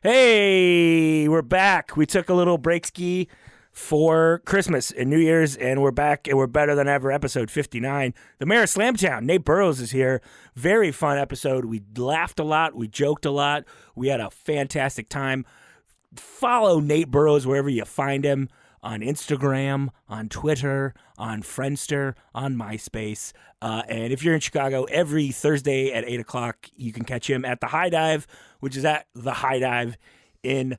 Hey, we're back. We took a little break ski for Christmas and New Year's, and we're back, and we're better than ever. Episode 59. The mayor of SLAMTOWN, Nate Burrows, is here. Very fun episode. We laughed a lot. We joked a lot. We had a fantastic time. Follow Nate Burrows wherever you find him. On Instagram, on Twitter, on Friendster, on MySpace. And if you're in Chicago, every Thursday at 8 o'clock, you can catch him at the High Dive, which is at the High Dive in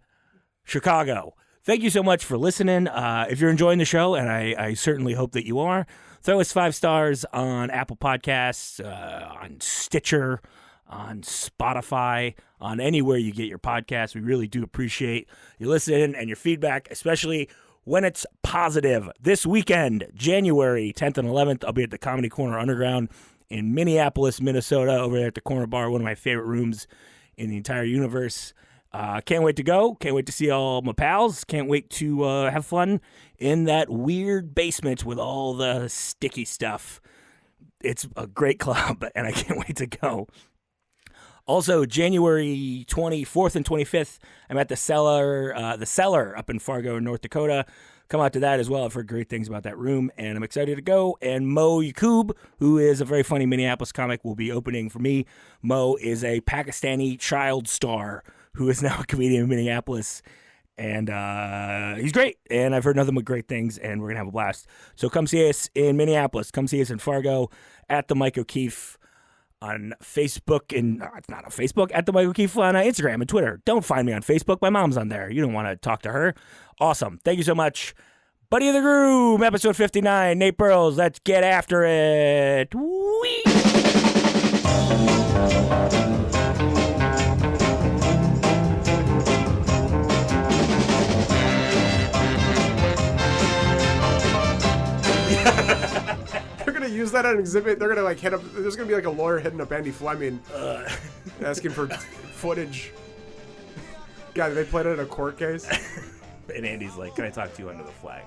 Chicago. Thank you so much for listening. If you're enjoying the show, and I certainly hope that you are, throw us 5 stars on Apple Podcasts, on Stitcher, on Spotify, on anywhere you get your podcasts. We really do appreciate you listening and your feedback, especially when it's positive. This weekend, January 10th and 11th, I'll be at the Comedy Corner Underground in Minneapolis, Minnesota, over there at the Corner Bar, one of my favorite rooms in the entire universe. Can't wait to go. Can't wait to see all my pals. Can't wait to have fun in that weird basement with all the sticky stuff. It's a great club, and I can't wait to go. Also, January 24th and 25th, I'm at the Cellar up in Fargo, North Dakota. Come out to that as well. I've heard great things about that room, and I'm excited to go. And Mo Yaqub, who is a very funny Minneapolis comic, will be opening for me. Mo is a Pakistani child star who is now a comedian in Minneapolis, and he's great. And I've heard nothing but great things, and we're going to have a blast. So come see us in Minneapolis. Come see us in Fargo at the Mike O'Keefe. On Facebook, and it's not on Facebook, at the Mike O'Keefe on Instagram and Twitter. Don't find me on Facebook. My mom's on there. You don't want to talk to her. Awesome. Thank you so much. Buddy of the Groom, episode 59, Nate Burrows. Let's get after it. Whee! Use that on an exhibit. They're gonna like hit up. There's gonna be like a lawyer hitting up Andy Fleming, asking for footage. God, they played it in a court case. And Andy's like, "Can I talk to you under the flag?"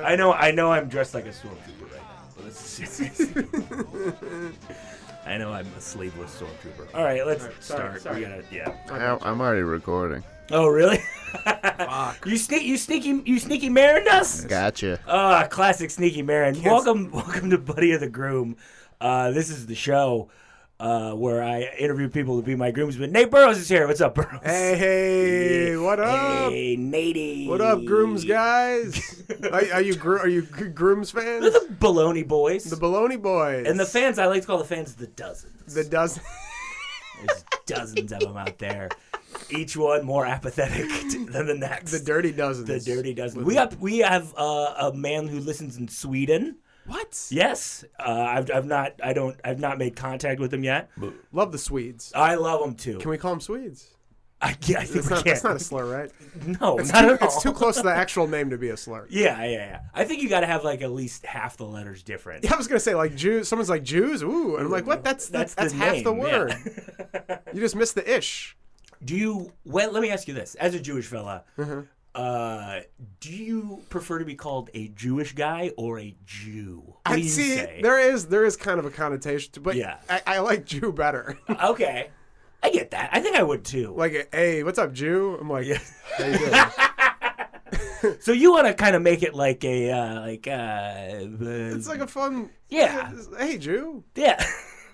I know. I'm dressed like a stormtrooper right now, but this is serious. I know I'm a sleeveless stormtrooper. All right, let's start. Sorry. We gotta, I'm already recording. Oh, really? Fuck. You sneaky married us? Gotcha. Classic sneaky Marin. Welcome to Buddy of the Groom. This is the show where I interview people to be my groomsmen. Nate Burrows is here. What's up, Burrows? Hey, what up? Hey, Natey. What up, grooms guys? Are you grooms fans? They're the Bologna Boys. The Bologna Boys. And the fans, I like to call the fans the dozens. The dozen. There's dozens of them out there. Each one more apathetic than the next. The dirty dozens. The dirty dozens. We have a man who listens in Sweden. What? Yes. I've not made contact with him yet. Love the Swedes. I love them too. Can we call them Swedes? I think we can. That's not a slur, right? No, it's not at all. It's too close to the actual name to be a slur. Yeah. I think you got to have like at least half the letters different. Yeah, I was gonna say like Jews. Someone's like Jews. Ooh, and I'm like, what? That's half name, the word. Yeah. You just missed the ish. Let me ask you this: as a Jewish fella, Mm-hmm. do you prefer to be called a Jewish guy or a Jew? What I do you see. say? There is kind of a connotation to, but Yeah. I like Jew better. Okay, I get that. I think I would too. Like, hey, what's up, Jew? I'm like, Yeah. how you doing? So you want to kind of make it like a It's like a fun. Yeah. Hey, Jew. Yeah.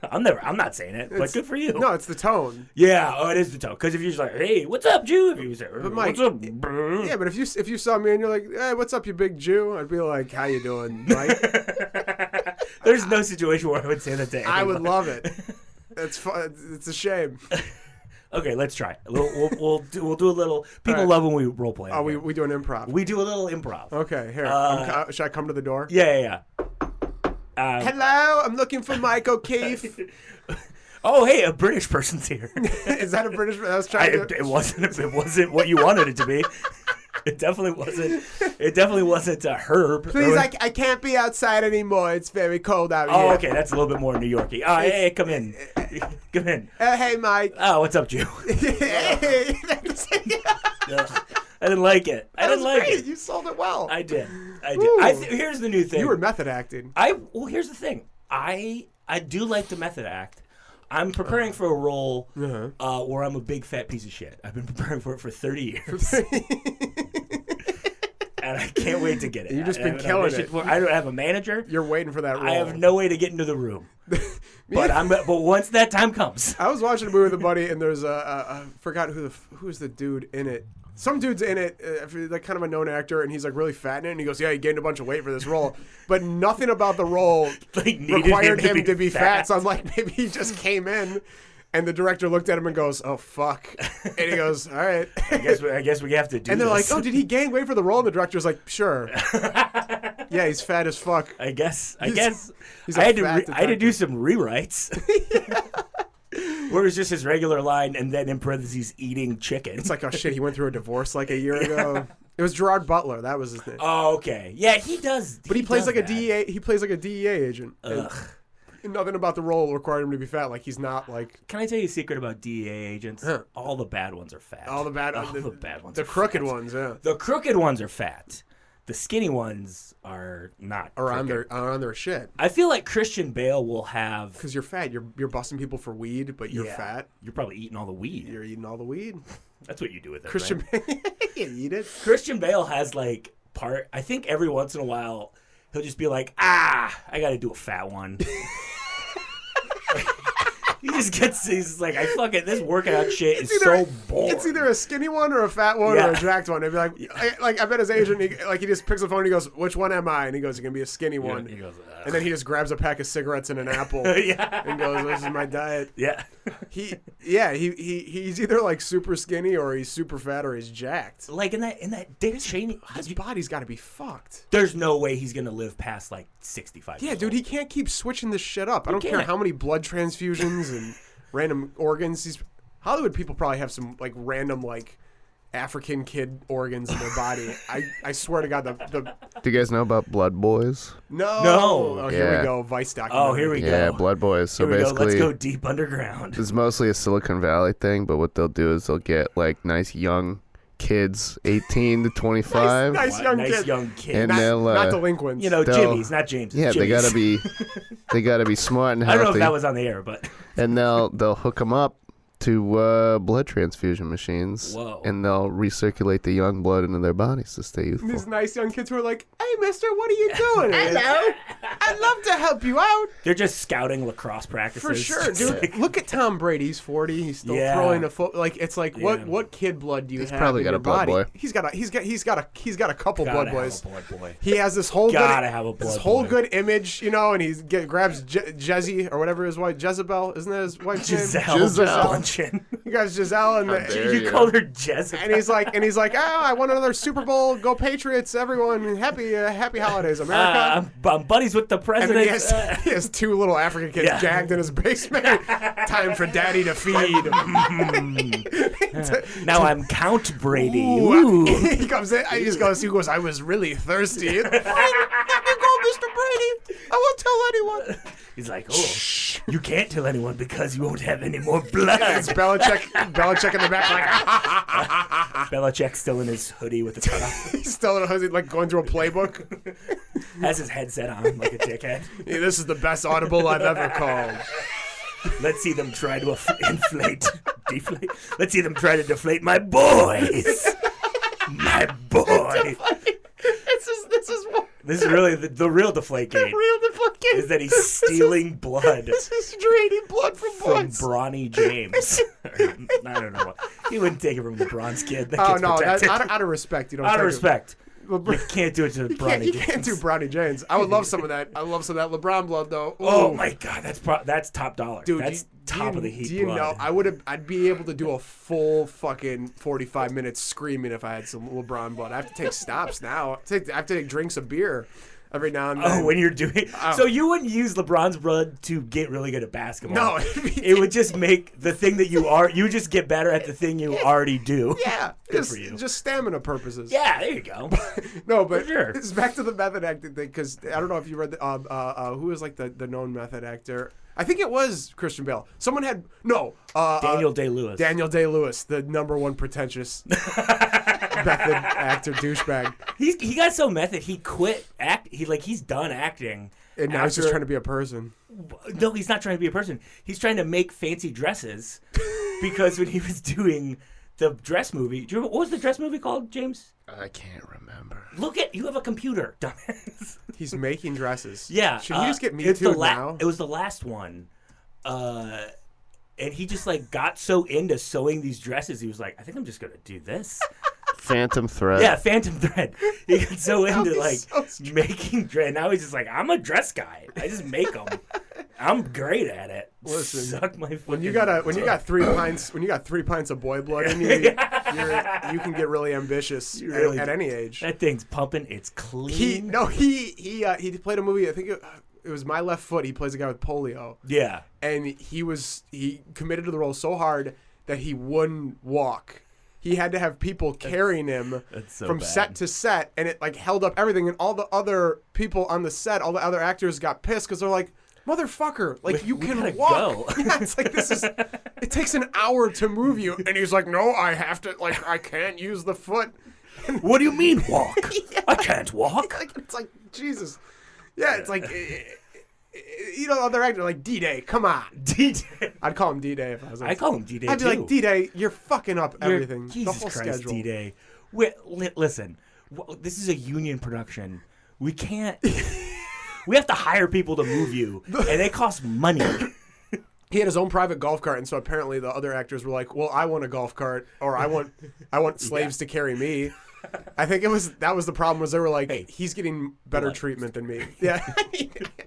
I'm not saying it, but good for you. No, it's the tone. Yeah, it is the tone. Because if you're just like, hey, what's up, Jew? If you say, But Mike, what's up, bro? Yeah, but if you saw me and you're like, hey, what's up, you big Jew? I'd be like, how you doing, Mike? There's no situation where I would say that to anyone. I would love it. It's fun. It's a shame. Okay, let's try. We'll do a little. People right. love when we role play. Oh, we do an improv. We do a little improv. Okay, here. Should I come to the door? Yeah. Hello, I'm looking for Mike O'Keefe. Oh, hey, a British person's here. Is that a British? I was trying to. It wasn't what you wanted it to be. It definitely wasn't. It definitely wasn't a Herb. Please, I can't be outside anymore. It's very cold out here. Oh, okay, that's a little bit more New Yorky. Oh, hey, come in. Come in. Hey, Mike. Oh, what's up, Jew? Hey. I didn't like it. I didn't like great. it. You sold it well. I did. Ooh. Here's the new thing. You were method acting. Well, here's the thing. I do like the method act. I'm preparing for a role Uh-huh. where I'm a big fat piece of shit. I've been preparing for it for 30 years. And I can't wait to get it. You've just I been have an killing audition it. I don't have a manager. You're waiting for that role. I have no way to get into the room. But once that time comes. I was watching a movie with a buddy, and there's I forgot who's the dude in it. Some dude's in it, like kind of a known actor, and he's like really fat in it. And he goes, "Yeah, he gained a bunch of weight for this role," but nothing about the role required him to be fat. So I'm like, maybe he just came in, and the director looked at him and goes, "Oh fuck," and he goes, "All right." I guess we have to do. And they're this. like, "Oh, did he gain weight for the role?" And the director's like, "Sure." Yeah, he's fat as fuck. I guess. He's I had to do some rewrites. Where it's just his regular line, and then in parentheses, eating chicken. It's like, oh shit, he went through a divorce like a year ago. It was Gerard Butler. That was his name. Oh, okay. Yeah, he does. But he plays like a a DEA. He plays like a DEA agent. Ugh. And nothing about the role required him to be fat. Like he's not like. Can I tell you a secret about DEA agents? Huh. All the bad ones are fat. All the bad ones. The are crooked fat. ones, yeah. The crooked ones are fat. The skinny ones are not. Are on crooked. their shit. I feel like Christian Bale will have. Because you're fat. You're busting people for weed, but you're fat. You're probably eating all the weed. You're eating all the weed. That's what you do with it. Christian right? Bale, you eat it. Christian Bale has like I think every once in a while he'll just be like, I got to do a fat one. He's like, this workout shit is so boring. It's either a skinny one or a fat one or a jacked one. It'd be like, I bet his agent, he just picks the phone and he goes, "Which one am I?" And he goes, "You're going to be a skinny one." He goes, and then he just grabs a pack of cigarettes and an apple and goes, "This is my diet." Yeah. He's either like super skinny or he's super fat or he's jacked. Like in that Dick Cheney. His body's got to be fucked. There's no way he's going to live past like 65 Yeah, years dude, old. he can't keep switching this shit up. I don't care how many blood transfusions and random organs. Hollywood people probably have some like random like African kid organs in their body. I swear to God, the Do you guys know about Blood Boys? No. Oh, here Yeah. we go. Vice documentary. Oh, here we go. Yeah, Blood Boys. So Here we go. basically, Let's go deep underground. it's mostly a Silicon Valley thing, but what they'll do is they'll get like nice young kids, 18 to 25. Nice young kid. And Not, they'll, not delinquents. You know, they'll- Jimmy's, not James. Yeah, they Jimmy's. gotta be smart and I don't know if healthy. that was on the air, but And they'll hook them up to blood transfusion machines. Whoa. And they'll recirculate the young blood into their bodies to stay youthful. These nice young kids who are like, "Hey, mister, what are you doing?" Hello. I'd love to help you out. they're just scouting lacrosse practices. For sure, Just dude. like- Look at Tom Brady. He's 40. He's still Yeah. throwing a foot. Like it's like Yeah. what kid blood do you have? probably in got your a blood body? boy. He's got a couple Gotta blood have boys. a blood boy. He has this whole Gotta good, have a blood this whole boy. good image, you know, and he grabs Jezzy or whatever his wife, Jezebel, isn't that his wife's Giselle name? Bunchen. You guys, Giselle, and dare You you. called her Jezebel. and he's like, "Oh, I won another Super Bowl. Go Patriots, everyone! Happy holidays, America!" I'm buddies with the And president. then he has two little African kids Yeah. jagged in his basement. Time for daddy to feed. Now I'm Count Brady. Ooh. Ooh. He comes in. He goes, "I was really thirsty." Let me go, Mr. Brady. I won't tell anyone. He's like, oh, you can't tell anyone because you won't have any more blood. It's Belichick in the back, like Belichick's still in his hoodie with the cutoff. he's still in a hoodie, like going through a playbook. Has his headset on like a dickhead. Hey, this is the best audible I've ever called. Let's see them try to deflate. Let's see them try to deflate my boys. My boy. This is what This is really the real deflate gate. real deflecting Is that he's stealing blood This is draining blood from from boys. Bronny James. I don't know. He wouldn't take it from LeBron's kid. That Oh kid's no! protected. Out of respect, you don't. Out take of it. respect. LeBron- You can't do it to Bronny You James. can't do Bronny James. I would love some of that. I love some of that LeBron blood though. Ooh. Oh my God, that's top dollar. Dude, That's top of the heat Do you blood. know? I'd be able to do a full fucking 45 minutes screaming if I had some LeBron blood. I have to take stops now. I have to take drinks of beer every now and then. Oh, when you're doing so, you wouldn't use LeBron's blood to get really good at basketball. No, it would just make the thing that you are. You would just get better at the thing you already do. yeah, Good for you. just stamina purposes. Yeah, there you go. No, but For sure. it's back to the method acting thing because I don't know if you read who was like the known method actor. I think it was Christian Bale. Someone had Daniel Day-Lewis. Daniel Day-Lewis, the #1 pretentious method actor douchebag. He got so method he quit he's done acting. And now he's just trying to be a person. No, he's not trying to be a person. He's trying to make fancy dresses because when he was doing the dress movie, do you remember, what was the dress movie called, James? I can't remember. You have a computer, dumbass. He's making dresses. Yeah. Should he just get Me Too now? It was the last one. And he just like got so into sewing these dresses, he was like, I think I'm just going to do this. Phantom Thread. Yeah, Phantom Thread. He got so into like so making dress. Now he's just like, I'm a dress guy. I just make them. I'm great at it. Listen, suck my fucking when you got 3 pints of boy blood in you, you can get really ambitious at any age. That thing's pumping. It's clean. He played a movie. I think it was My Left Foot. He plays a guy with polio. Yeah, and he committed to the role so hard that he wouldn't walk. He had to have people carrying him from set to set, and it like held up everything. And all the other people on the set, all the other actors got pissed because they're like, "Motherfucker, like you can walk." Go. Yeah, it's like it takes an hour to move you, and he's like, "No, I have to. Like I can't use the foot." What do you mean walk? Yeah. I can't walk. It's like Jesus. Yeah, it's like. Other actor like D-Day, come on. D-Day. I'd call him D-Day if I was. I call him D-Day. I'd be like, D-Day, you're fucking up everything. Jesus the whole Christ, schedule. D-Day. Listen, this is a union production. We can't. We have to hire people to move you, and they cost money. He had his own private golf cart, and so apparently the other actors were like, "Well, I want a golf cart, or I want slaves to carry me." I think that was the problem. Was they were like, hey, he's getting better treatment than me. Yeah,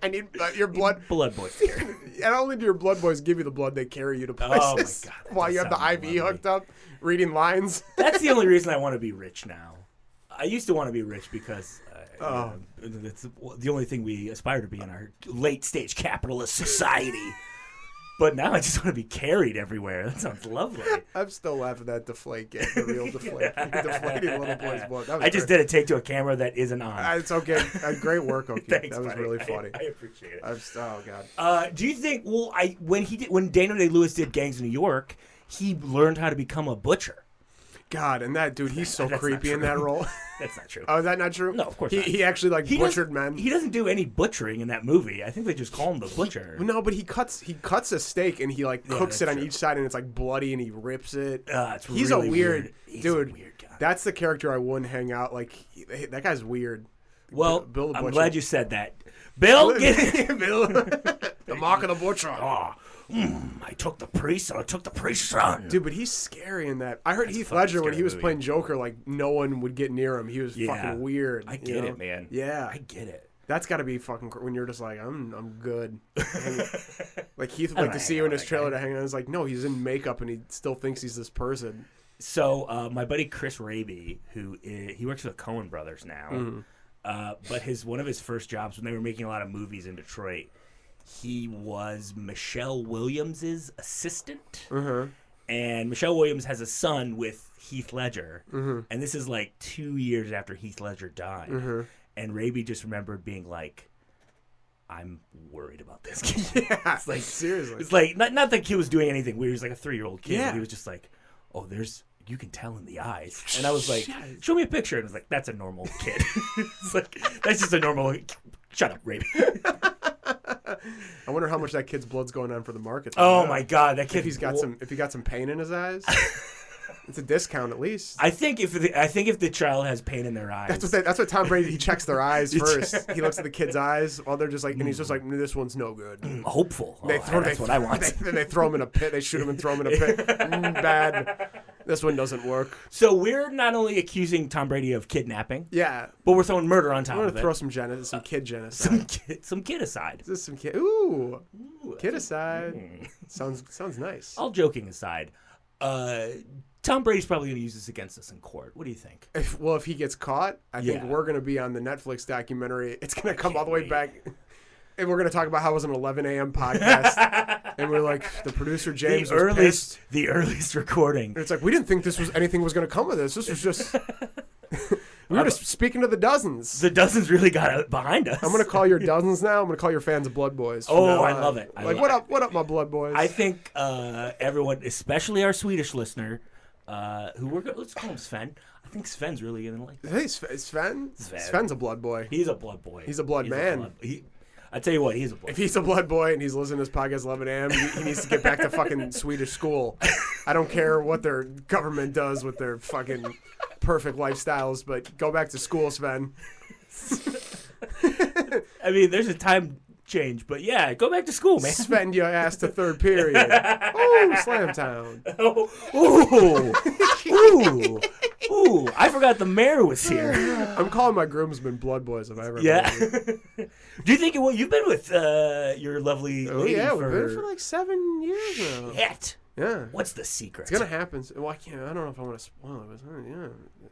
I need your blood. Blood boys. Not only do your blood boys give you the blood, they carry you to places. Oh my God! While you have the IV hooked up, reading lines. That's the only reason I want to be rich now. I used to want to be rich because it's the only thing we aspire to be in our late stage capitalist society. But now I just want to be carried everywhere. That sounds lovely. I'm still laughing at Deflate game, the real Deflate. Deflating little boy's blood. I just did a take to a camera that isn't on. It's okay. Great work, Oki. Thanks, that was buddy. really funny. I appreciate it. Oh, God. Do you think, when Daniel Day-Lewis did Gangs of New York, he learned how to become a butcher? God, and that dude, he's so creepy in that role. That's not true. Oh, is that not true? No, of course not. He actually butchered men. He doesn't do any butchering in that movie. I think they just call him the butcher. No, but he cuts a steak and he cooks it on each side and it's like bloody and he rips it. He's really a weird dude. A weird guy. That's the character I wouldn't hang out that guy's weird. Well, Bill the Butcher. I'm glad you said that. Bill, Bill, the mark of the butcher. I took the priest and I took the priest's son. Dude, but he's scary in that. I heard Heath Ledger when he was playing Joker, like no one would get near him. He was fucking weird. I get it, man. Yeah, I get it. That's got to be fucking when you're just like I'm good. Like Heath would like to see you in his trailer to hang out. It's like no, he's in makeup and he still thinks he's this person. So my buddy Chris Raby, he works for the Coen Brothers now, but one of his first jobs when they were making a lot of movies in Detroit. He was Michelle Williams' assistant. And Michelle Williams has a son with Heath Ledger. And this is like 2 years after Heath Ledger died. And Raby just remembered being like, I'm worried about this kid. Yeah, it's like, seriously. It's like, not that he was doing anything weird. He was like a 3-year-old kid. Yeah. He was just like, you can tell in the eyes. And I was like, show me a picture. And I was like, that's a normal kid. It's like, that's just a normal, shut up, Raby. I wonder how much that kid's blood's going on for the market. Oh my God, that kid! If he got some pain in his eyes, it's a discount at least. I think if the child has pain in their eyes, that's what Tom Brady. He checks their eyes first. He looks at the kid's eyes while they're just like, and he's just like, this one's no good. Hopeful. That's what I want. They throw him in a pit. They shoot him and throw him in a pit. Bad. This one doesn't work. So we're not only accusing Tom Brady of kidnapping, but we're throwing murder on top of it. We're gonna throw some kid genocide. Some kidicide. Is this some kid? Ooh, kidicide. Sounds nice. All joking aside, Tom Brady's probably going to use this against us in court. What do you think? If he gets caught, I think we're going to be on the Netflix documentary. It's going to come all the way back. And we're going to talk about how it was an 11 a.m. podcast. And we're like, the producer, James, was pissed. The earliest recording. And it's like, we didn't think anything was going to come of this. This was just... We were just speaking to the dozens. The dozens really got behind us. I'm going to call your dozens now. I'm going to call your fans Blood Boys. Oh, I love it. What up, my Blood Boys? I think everyone, especially our Swedish listener, let's call him Sven. I think Sven's really gonna like that. Hey, Sven? Sven's a blood boy. He's a blood boy. He's a blood man. I tell you what, he's a blood. If he's a blood boy and he's listening to this podcast 11 a.m., he needs to get back to fucking Swedish school. I don't care what their government does with their fucking perfect lifestyles, but go back to school, Sven. I mean, there's a time change, but yeah, go back to school, man. Sven your ass to third period. Ooh, SLAMTOWN. Ooh. Ooh, I forgot the mayor was here. I'm calling my groomsmen blood boys if I ever. Yeah. Do you think you've been with your lovely lady we've for... been for like 7 years now. Shit. Yeah. What's the secret? It's gonna happen. Well, I don't know if I want to spoil it. But, yeah.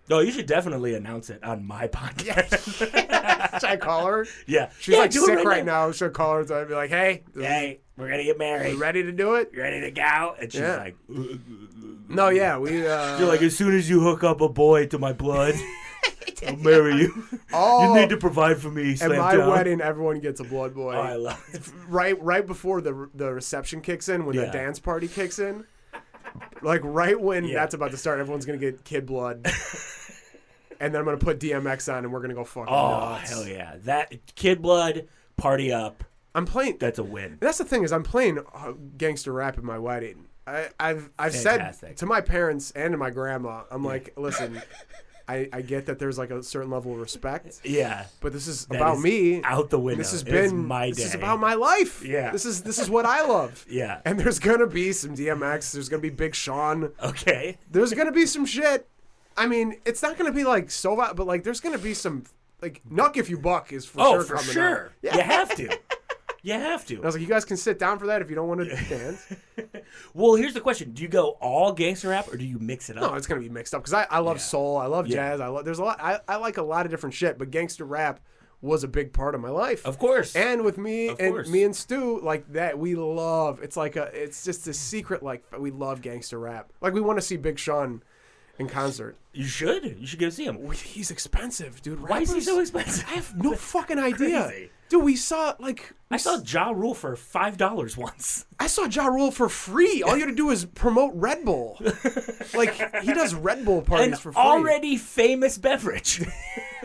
No, you should definitely announce it on my podcast. Should I call her? Yeah. She's like sick right now. Should I call her? So I'd be like, hey, we're gonna get married. You ready to do it? You ready to go? And she's like, no, yeah, we. You're like, as soon as you hook up a boy to my blood, I'll marry you. You need to provide for me. At my wedding, everyone gets a blood boy. Oh, I love it. Right before the reception kicks in, when the dance party kicks in, like right when that's about to start, everyone's gonna get kid blood. And then I'm gonna put DMX on, and we're gonna go fucking nuts. Oh hell yeah! That kid blood party up. I'm playing. That's a win. That's the thing is, I'm playing gangster rap at my wedding. I've said to my parents and to my grandma, I'm like, listen, I get that there's like a certain level of respect. Yeah. But this is about me. Out the window. This has been my day. This is about my life. Yeah. This is what I love. Yeah. And there's gonna be some DMX. There's gonna be Big Sean. Okay. There's gonna be some shit. I mean, it's not gonna be like so, but like there's gonna be some like Nuck If You Buck is for sure coming out. Yeah. You have to. You have to. And I was like, you guys can sit down for that if you don't want to dance. Well, here's the question: do you go all gangster rap or do you mix it up? No, it's gonna be mixed up because I love soul, I love jazz, there's a lot. I like a lot of different shit, but gangster rap was a big part of my life. Of course. And with me and Stu, like that, we love. It's just a secret. Like we love gangster rap. Like we want to see Big Sean in concert. You should go see him. He's expensive, dude. Why is he so expensive? I have no fucking idea. Crazy. Dude, we saw like... I saw Ja Rule for $5 once. I saw Ja Rule for free. All you had to do is promote Red Bull. Like, he does Red Bull parties for free. An already famous beverage.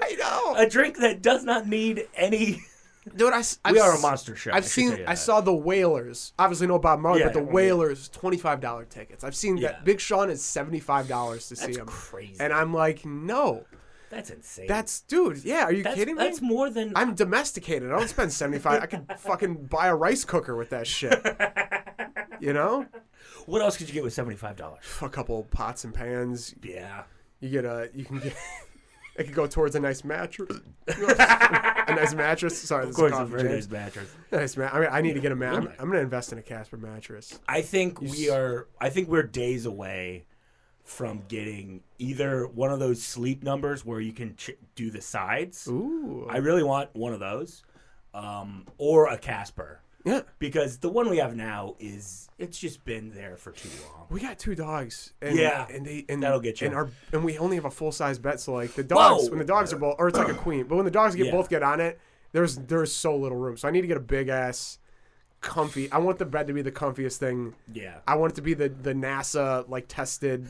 I know. A drink that does not need any... Dude, we are a monster show. I saw the Whalers. Obviously, no Bob Marley, but the Whalers, $25 tickets. I've seen that Big Sean is $75 to see him. That's crazy. And I'm like, no. That's insane. Dude, yeah, are you kidding me? That's more than... I'm domesticated. I don't spend $75. I could fucking buy a rice cooker with that shit. You know? What else could you get with $75? A couple pots and pans. Yeah. You can get... It could go towards a nice mattress. A nice mattress. Sorry, of course, a very nice mattress. Nice I mean, I need to get a mattress. I'm going to invest in a Casper mattress. I think we're days away from getting either one of those sleep numbers where you can do the sides. Ooh. I really want one of those, or a Casper. Yeah. Because the one we have now it's just been there for too long. We got 2 dogs. And, and that'll get you. And we only have a full size bed, so like the dogs, when the dogs are both, or it's like a queen, but when the dogs both get on it, there's so little room. So I need to get a big ass, comfy. I want the bed to be the comfiest thing. Yeah. I want it to be the NASA like tested.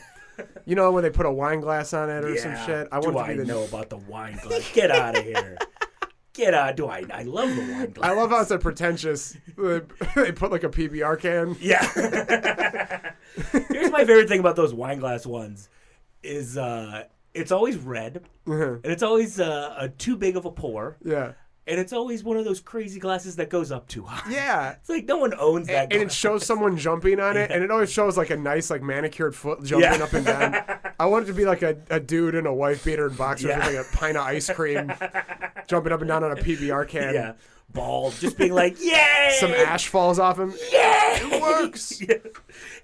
You know when they put a wine glass on it or some shit. I know about the wine glass? Get out of here. Get out. I love the wine glass. I love how it's a pretentious. They put like a PBR can. Yeah. Here's my favorite thing about those wine glass ones is it's always red, and it's always too big of a pour. Yeah. And it's always one of those crazy glasses that goes up too high. Yeah. It's like no one owns that glass. And it shows someone jumping on it, and it always shows like a nice like manicured foot jumping up and down. I want it to be like a dude in a wife beater and boxers with like a pint of ice cream jumping up and down on a PBR can. Yeah. Bald, just being like, yay! Some ash falls off him. Yay! It works. Yeah.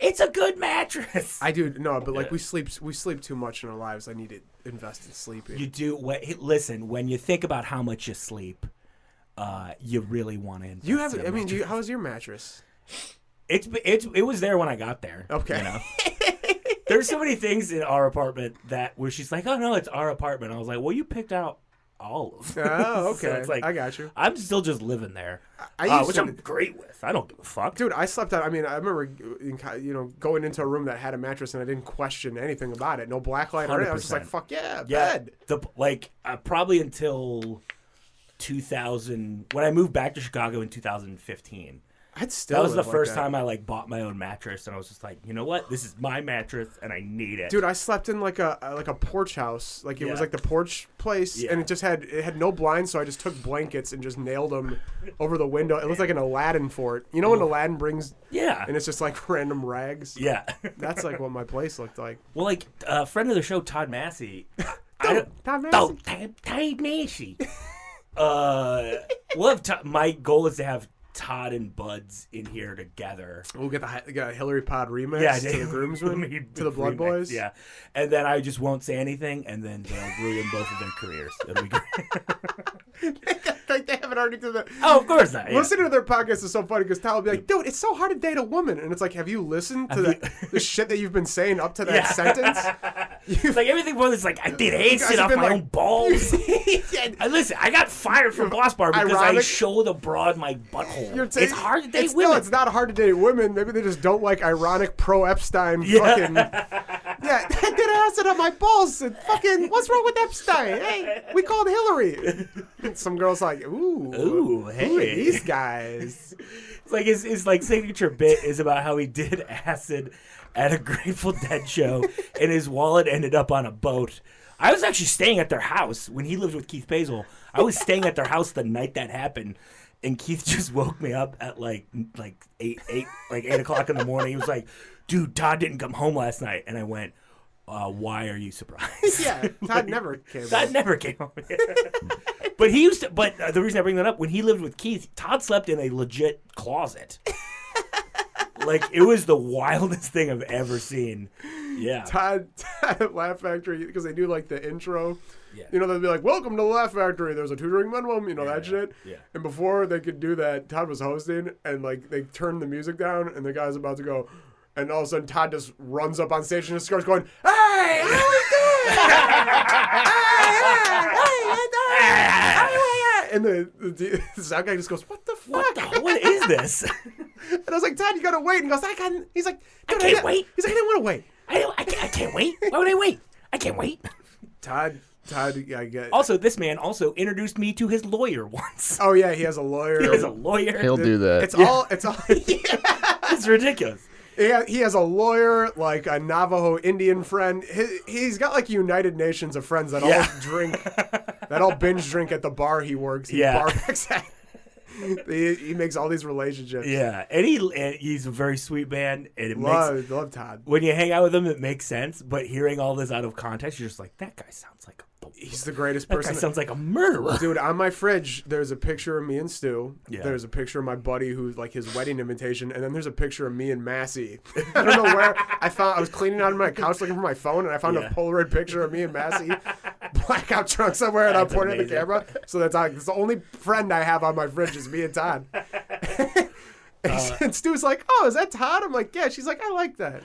It's a good mattress. I do but like we sleep too much in our lives. I need to invest in sleeping. You do. Listen, when you think about how much you sleep, you really want to invest. You have. I mean, how's your mattress? It was there when I got there. Okay. You know? There's so many things in our apartment where she's like, oh no, it's our apartment. I was like, well, you picked out all of them. Oh, okay. So it's like, I got you. I'm still just living there, which I'm great with. I don't give a fuck. Dude, I slept out. I mean, I remember, going into a room that had a mattress and I didn't question anything about it. No blacklight or anything. I was just like, fuck yeah, bed. Probably until 2000, when I moved back to Chicago in 2015. That was the first time I bought my own mattress, and I was just like, you know what? This is my mattress, and I need it. Dude, I slept in like a porch house. It was like the porch place, and it had no blinds, so I just took blankets and just nailed them over the window. It looked like an Aladdin fort. You know when Aladdin brings, and it's just like random rags. Yeah, that's like what my place looked like. Well, a friend of the show, Todd Massey. Todd Massey. My goal is to have Todd and Buds in here together. We'll get the Hillary Pod remix to the groomsman, to the Blood Boys. Yeah. And then I just won't say anything, and then they'll ruin both of their careers. It'll be great. They haven't already done that. Oh, of course not. Yeah. Listening to their podcast is so funny because Todd will be like, dude, it's so hard to date a woman. And it's like, have you listened to the shit that you've been saying up to that sentence? It's like everything was it's like, I did acid off my own balls. Listen, I got fired from Boss Bar because I showed abroad my butthole. It's hard to date women. No, it's not hard to date women. Maybe they just don't like ironic pro-Epstein fucking... Yeah, I did acid on my balls. And fucking, what's wrong with Epstein? Hey, we called Hillary. Some girl's like, ooh, hey, who are these guys? It's like his signature bit is about how he did acid at a Grateful Dead show, and his wallet ended up on a boat. I was actually staying at their house when he lived with Keith Basil. I was staying at their house the night that happened, and Keith just woke me up at like 8 o'clock in the morning. He was like, dude, Todd didn't come home last night. And I went, why are you surprised? Yeah, Todd never came home. Todd never came home. But he used to, the reason I bring that up, when he lived with Keith, Todd slept in a legit closet. It was the wildest thing I've ever seen. Yeah. Todd at Laugh Factory, because they do the intro. Yeah. They'll be like, welcome to the Laugh Factory. There's a 2-drink minimum, that shit. Yeah. And before they could do that, Todd was hosting, and they turned the music down, and the guy's about to go, and all of a sudden Todd just runs up on stage and just starts going, hey, how we doing? And the sound guy just goes, what the fuck? What is this? And I was like, Todd, you gotta wait. And he goes, he's like, I can't wait. He's like, I didn't want to wait. I can't wait. Why would I wait? I can't wait. Todd, I get. Also, this man also introduced me to his lawyer once. Oh yeah, he has a lawyer. He'll do that. It's all. It's ridiculous. He has a lawyer, like a Navajo Indian friend. He's got United Nations of friends that all drink, that all binge drink at the bar he works. He barbecks at. He makes all these relationships. Yeah, and he's a very sweet man. And love Todd. When you hang out with him, it makes sense. But hearing all this out of context, you're just like, that guy sounds like he's the greatest person. That guy sounds like a murderer. Dude, on my fridge, there's a picture of me and Stu. Yeah. There's a picture of my buddy who's his wedding invitation. And then there's a picture of me and Massey. I don't know where I was cleaning out on my couch looking for my phone, and I found a Polaroid picture of me and Massey. Blackout trunk somewhere, and I pointed at the camera. So that's the only friend I have on my fridge is me and Todd. And Stu's like, oh, is that Todd? I'm like, yeah. She's like, I like that.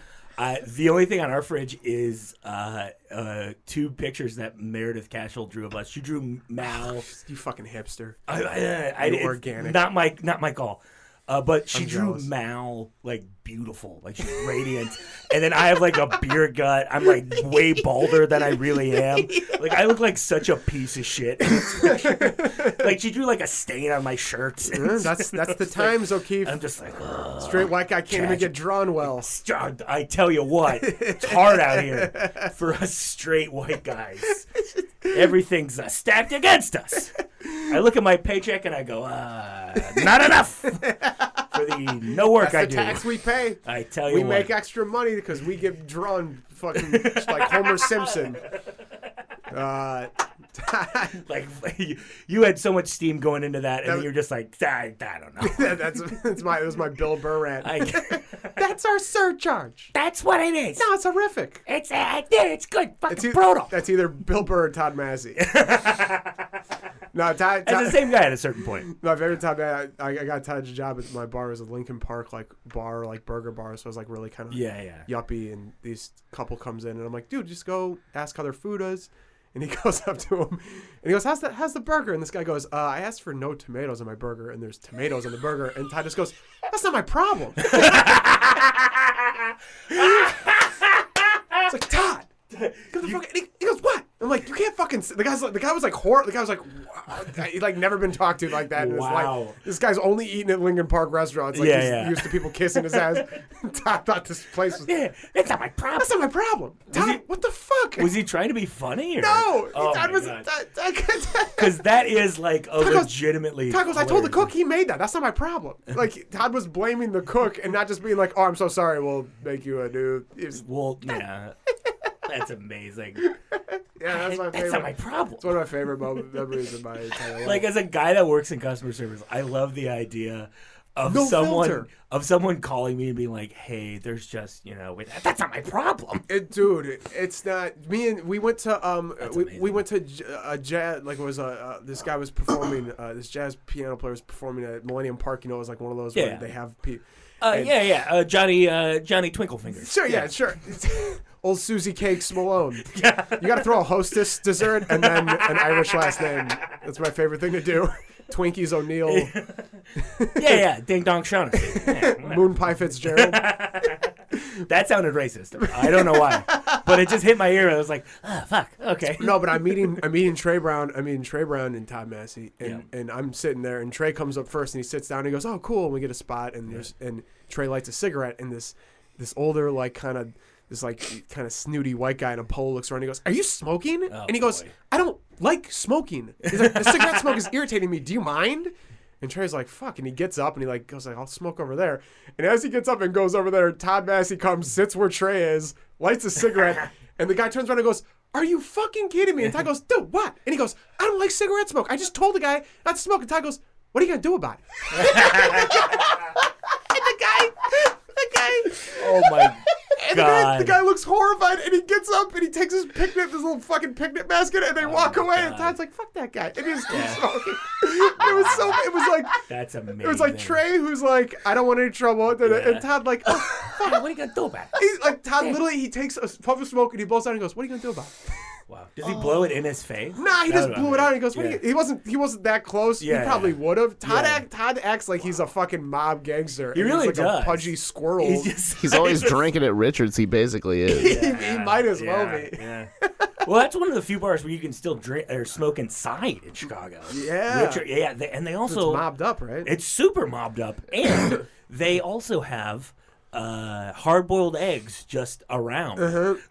The only thing on our fridge is 2 pictures that Meredith Cashel drew of us. She drew Mal. You fucking hipster. I organic. Not my call. But she drew jealous. Mal beautiful, she's radiant, and then I have a beer gut. I'm way balder than I really am. I look like such a piece of shit. She drew a stain on my shirt. That's the times, O'Keefe. I'm just oh, straight white guy can't even get drawn well. I tell you what, it's hard out here for us straight white guys. Everything's stacked against us. I look at my paycheck and I go, not enough for the no work I do. That's the tax we pay. I tell you we what. make extra money because we get drawn fucking like Homer Simpson. You had so much steam going into that, and then you're just like, I don't know. It was my Bill Burr rant. That's our surcharge. That's what it is. No, it's horrific. It's good. Fucking brutal. That's either Bill Burr or Todd Massey. No, Todd. It's the same guy at a certain point. My favorite time I got Todd's job at my bar was a Lincoln Park bar, burger bar. So it was really kind of yuppie. And this couple comes in and I'm like, dude, just go ask how their food is. And he goes up to him, and he goes, how's the burger? And this guy goes, I asked for no tomatoes in my burger, and there's tomatoes in the burger. And Todd just goes, that's not my problem. It's like, Todd. He goes, what? I'm like, you can't fucking. The guy was like, he like never been talked to like that in his life. This guy's only eating at Lincoln Park restaurants. Like he's used to people kissing his ass. Todd thought this place was. Yeah, that's not my problem. That's not my problem. Todd, what the fuck? Was he trying to be funny? Or? No. Oh Todd was. Because that is like a legitimately. Todd goes, I told the cook he made that. That's not my problem. Like Todd was blaming the cook and not just being like, oh, I'm so sorry. We'll make you a new. Yeah. That's amazing. Yeah, that's my favorite. That's not my problem. It's one of my favorite memories in my entire life. Like, as a guy that works in customer service, I love the idea of someone calling me and being like, "Hey, there's just that's not my problem." Dude, it's not me. And we went to we went to a jazz, like it was this guy was performing, this jazz piano player was performing at Millennium Park. You know, it was like one of those where they have Johnny Twinklefinger. Sure, yeah, sure. Old Susie Cakes Malone. You got to throw a hostess dessert and then an Irish last name. That's my favorite thing to do. Twinkies O'Neill. Yeah. Ding Dong Shaughnessy. Yeah, Moon Pie Fitzgerald. That sounded racist. I don't know why, but it just hit my ear. I was like, fuck. Okay. No, but I'm meeting Trey Brown. Trey Brown and Todd Massey, and I'm sitting there, and Trey comes up first, and he sits down, and he goes, "Oh, cool." And we get a spot, and Trey lights a cigarette, and this older kind of snooty white guy in a polo looks around. And he goes, "Are you smoking?" And he goes, "I don't like smoking. He's like, the cigarette smoke is irritating me. Do you mind?" And Trey's like, "Fuck!" And he gets up and he goes "I'll smoke over there." And as he gets up and goes over there, Todd Massey comes, sits where Trey is, lights a cigarette, and the guy turns around and goes, "Are you fucking kidding me?" And Todd goes, "Dude, what?" And he goes, "I don't like cigarette smoke. I just told the guy not to smoke." And Todd goes, "What are you gonna do about it?" And the guy. Oh my God. The guy looks horrified, and he gets up and he takes his little fucking picnic basket, and they walk away. And Todd's like, "Fuck that guy," and he just keeps smoking. It was like that's amazing. It was like Trey, who's like, "I don't want any trouble," and Todd like, "Oh, fuck. What are you gonna do about it?" He's like, Todd literally he takes a puff of smoke and he blows out and he goes, "What are you gonna do about it?" Wow. Does he blow it in his face? Nah, he just blew it out and he goes, "What are you?" He wasn't that close. Yeah, he probably would have. Todd acts like he's a fucking mob gangster. He really he's like does. A pudgy squirrel. He's always drinking at Richards. He basically is. He might as well be. Yeah. Well, that's one of the few bars where you can still drink or smoke inside in Chicago. Yeah. And they also it's mobbed up, right? It's super mobbed up, and they also have hard-boiled eggs just around.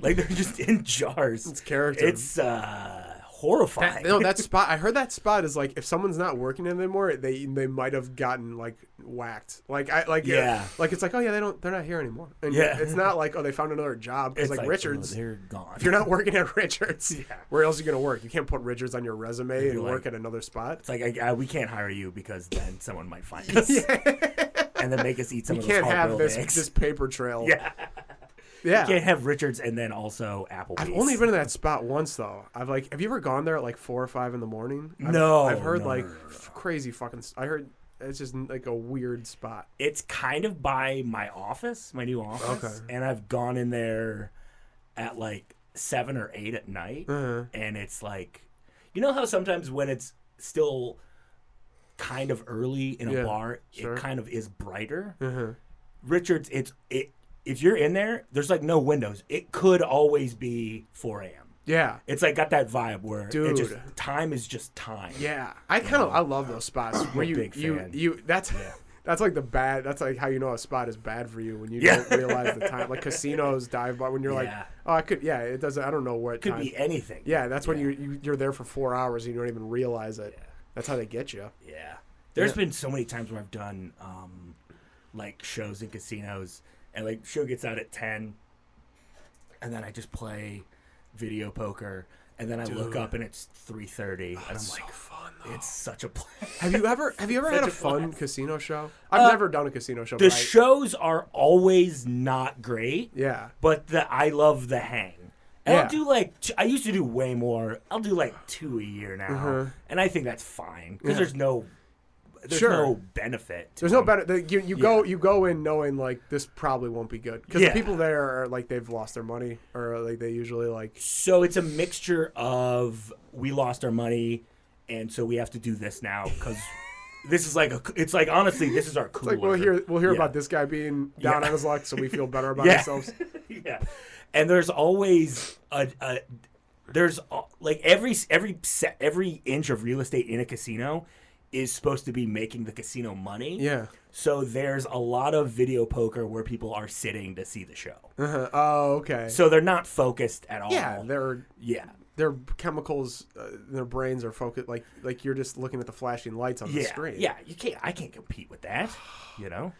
Like they're just in jars. It's character. It's horrifying. That spot. I heard that spot is like if someone's not working anymore, they might have gotten like whacked. Like it's like, oh yeah, they're not here anymore. And it's not like, oh, they found another job because like Richards, they're gone. If you're not working at Richards, where else are you gonna work? You can't put Richards on your resume and work at another spot. It's like we can't hire you because then someone might find us and then make us eat some. We of those can't have eggs. this paper trail. Yeah. You can't have Richards and then also Applebee's. I've only been in that spot once though. Have you ever gone there at like 4 or 5 in the morning? I've heard crazy fucking. I heard it's just like a weird spot. It's kind of by my office, my new office, and I've gone in there at like 7 or 8 at night, and it's like, you know how sometimes when it's still kind of early in a bar, it kind of is brighter. Richards, if you're in there, there's like no windows. It could always be 4 a.m. Yeah. It's like got that vibe where time is just time. Yeah. I love those spots where that's like that's like how you know a spot is bad for you when you don't realize the time. Like casinos, dive bar, when you're like, oh, it doesn't, I don't know what could time. be anything. Yeah, that's when you're there for 4 hours and you don't even realize it. Yeah. That's how they get you. Yeah. There's been so many times where I've done like shows in casinos. And like show gets out at 10, and then I just play video poker, and then I look up and it's 3:30, and I'm like, so fun, though. It's such a play. Have you ever had a fun casino show? I've never done a casino show. The shows are always not great. Yeah, but I love the hang. And I'll do I used to do way more. I'll do like 2 a year now, and I think that's fine because there's no. there's Sure. no benefit. There's no benefit. You go in knowing like this probably won't be good because the people there are like they've lost their money or like they usually like. So it's a mixture of we lost our money, and so we have to do this now because. This is like it's like honestly, this is our cooler. It's like we'll hear about this guy being down on his luck, so we feel better about ourselves. Yeah, and there's always there's like every inch of real estate in a casino is supposed to be making the casino money. Yeah. So there's a lot of video poker where people are sitting to see the show. Uh-huh. Oh, okay. So they're not focused at all. Yeah, their chemicals, their brains are focused like you're just looking at the flashing lights on the screen. Yeah, I can't compete with that. You know,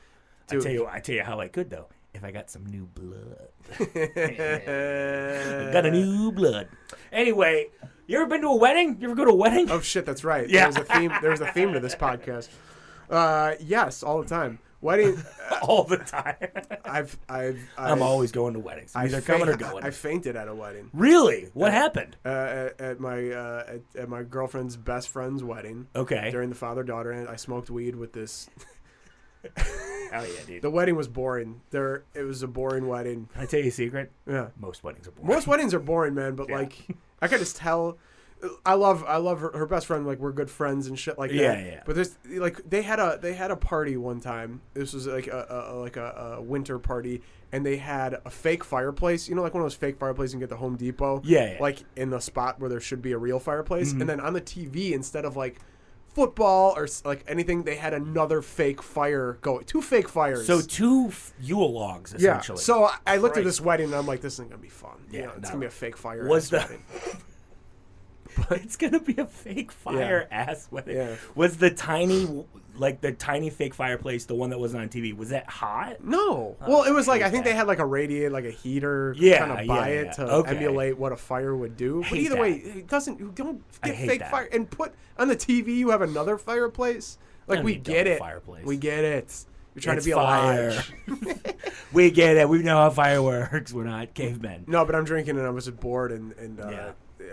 Dude. I tell you how I could though. If I got some new blood, I got a new blood. Anyway, you ever been to a wedding? You ever go to a wedding? Oh shit, that's right. Yeah. There's a theme to this podcast. Yes, all the time. Wedding. All the time. I'm always going to weddings. Either coming or going. I fainted at a wedding. Really? What happened? At my girlfriend's best friend's wedding. Okay. During the father-daughter, and I smoked weed with this. Hell yeah, dude. The wedding was boring. It was a boring wedding. Can I tell you a secret? Yeah. Most weddings are boring. Most weddings are boring, man. But like, I could just tell. I love her best friend. Like we're good friends and shit like that. Yeah. But there's like they had a party one time. This was like a winter party, and they had a fake fireplace. You know, like one of those fake fireplaces you can get at the Home Depot. Yeah. Like in the spot where there should be a real fireplace, and then on the TV instead of like football or like anything, they had another fake fire going. 2 fake fires. So 2 Yule logs essentially. Yeah. So I looked at this wedding and I'm like, this isn't gonna be fun. Yeah. You know, it's gonna be a fake fire. Wedding. It's gonna be a fake fire ass wedding. Yeah. Was the tiny fake fireplace the one that wasn't on TV? Was that hot? No. Well, it was like I think they had like a radiator, like a heater, kind of by it to emulate what a fire would do. But either way, it doesn't. You don't get fake fire and put on the TV. You have another fireplace. Like we get it. Fireplace. We get it. You're trying to be fire. alive. We get it. We know how fire works. We're not cavemen. No, but I'm drinking and I was bored and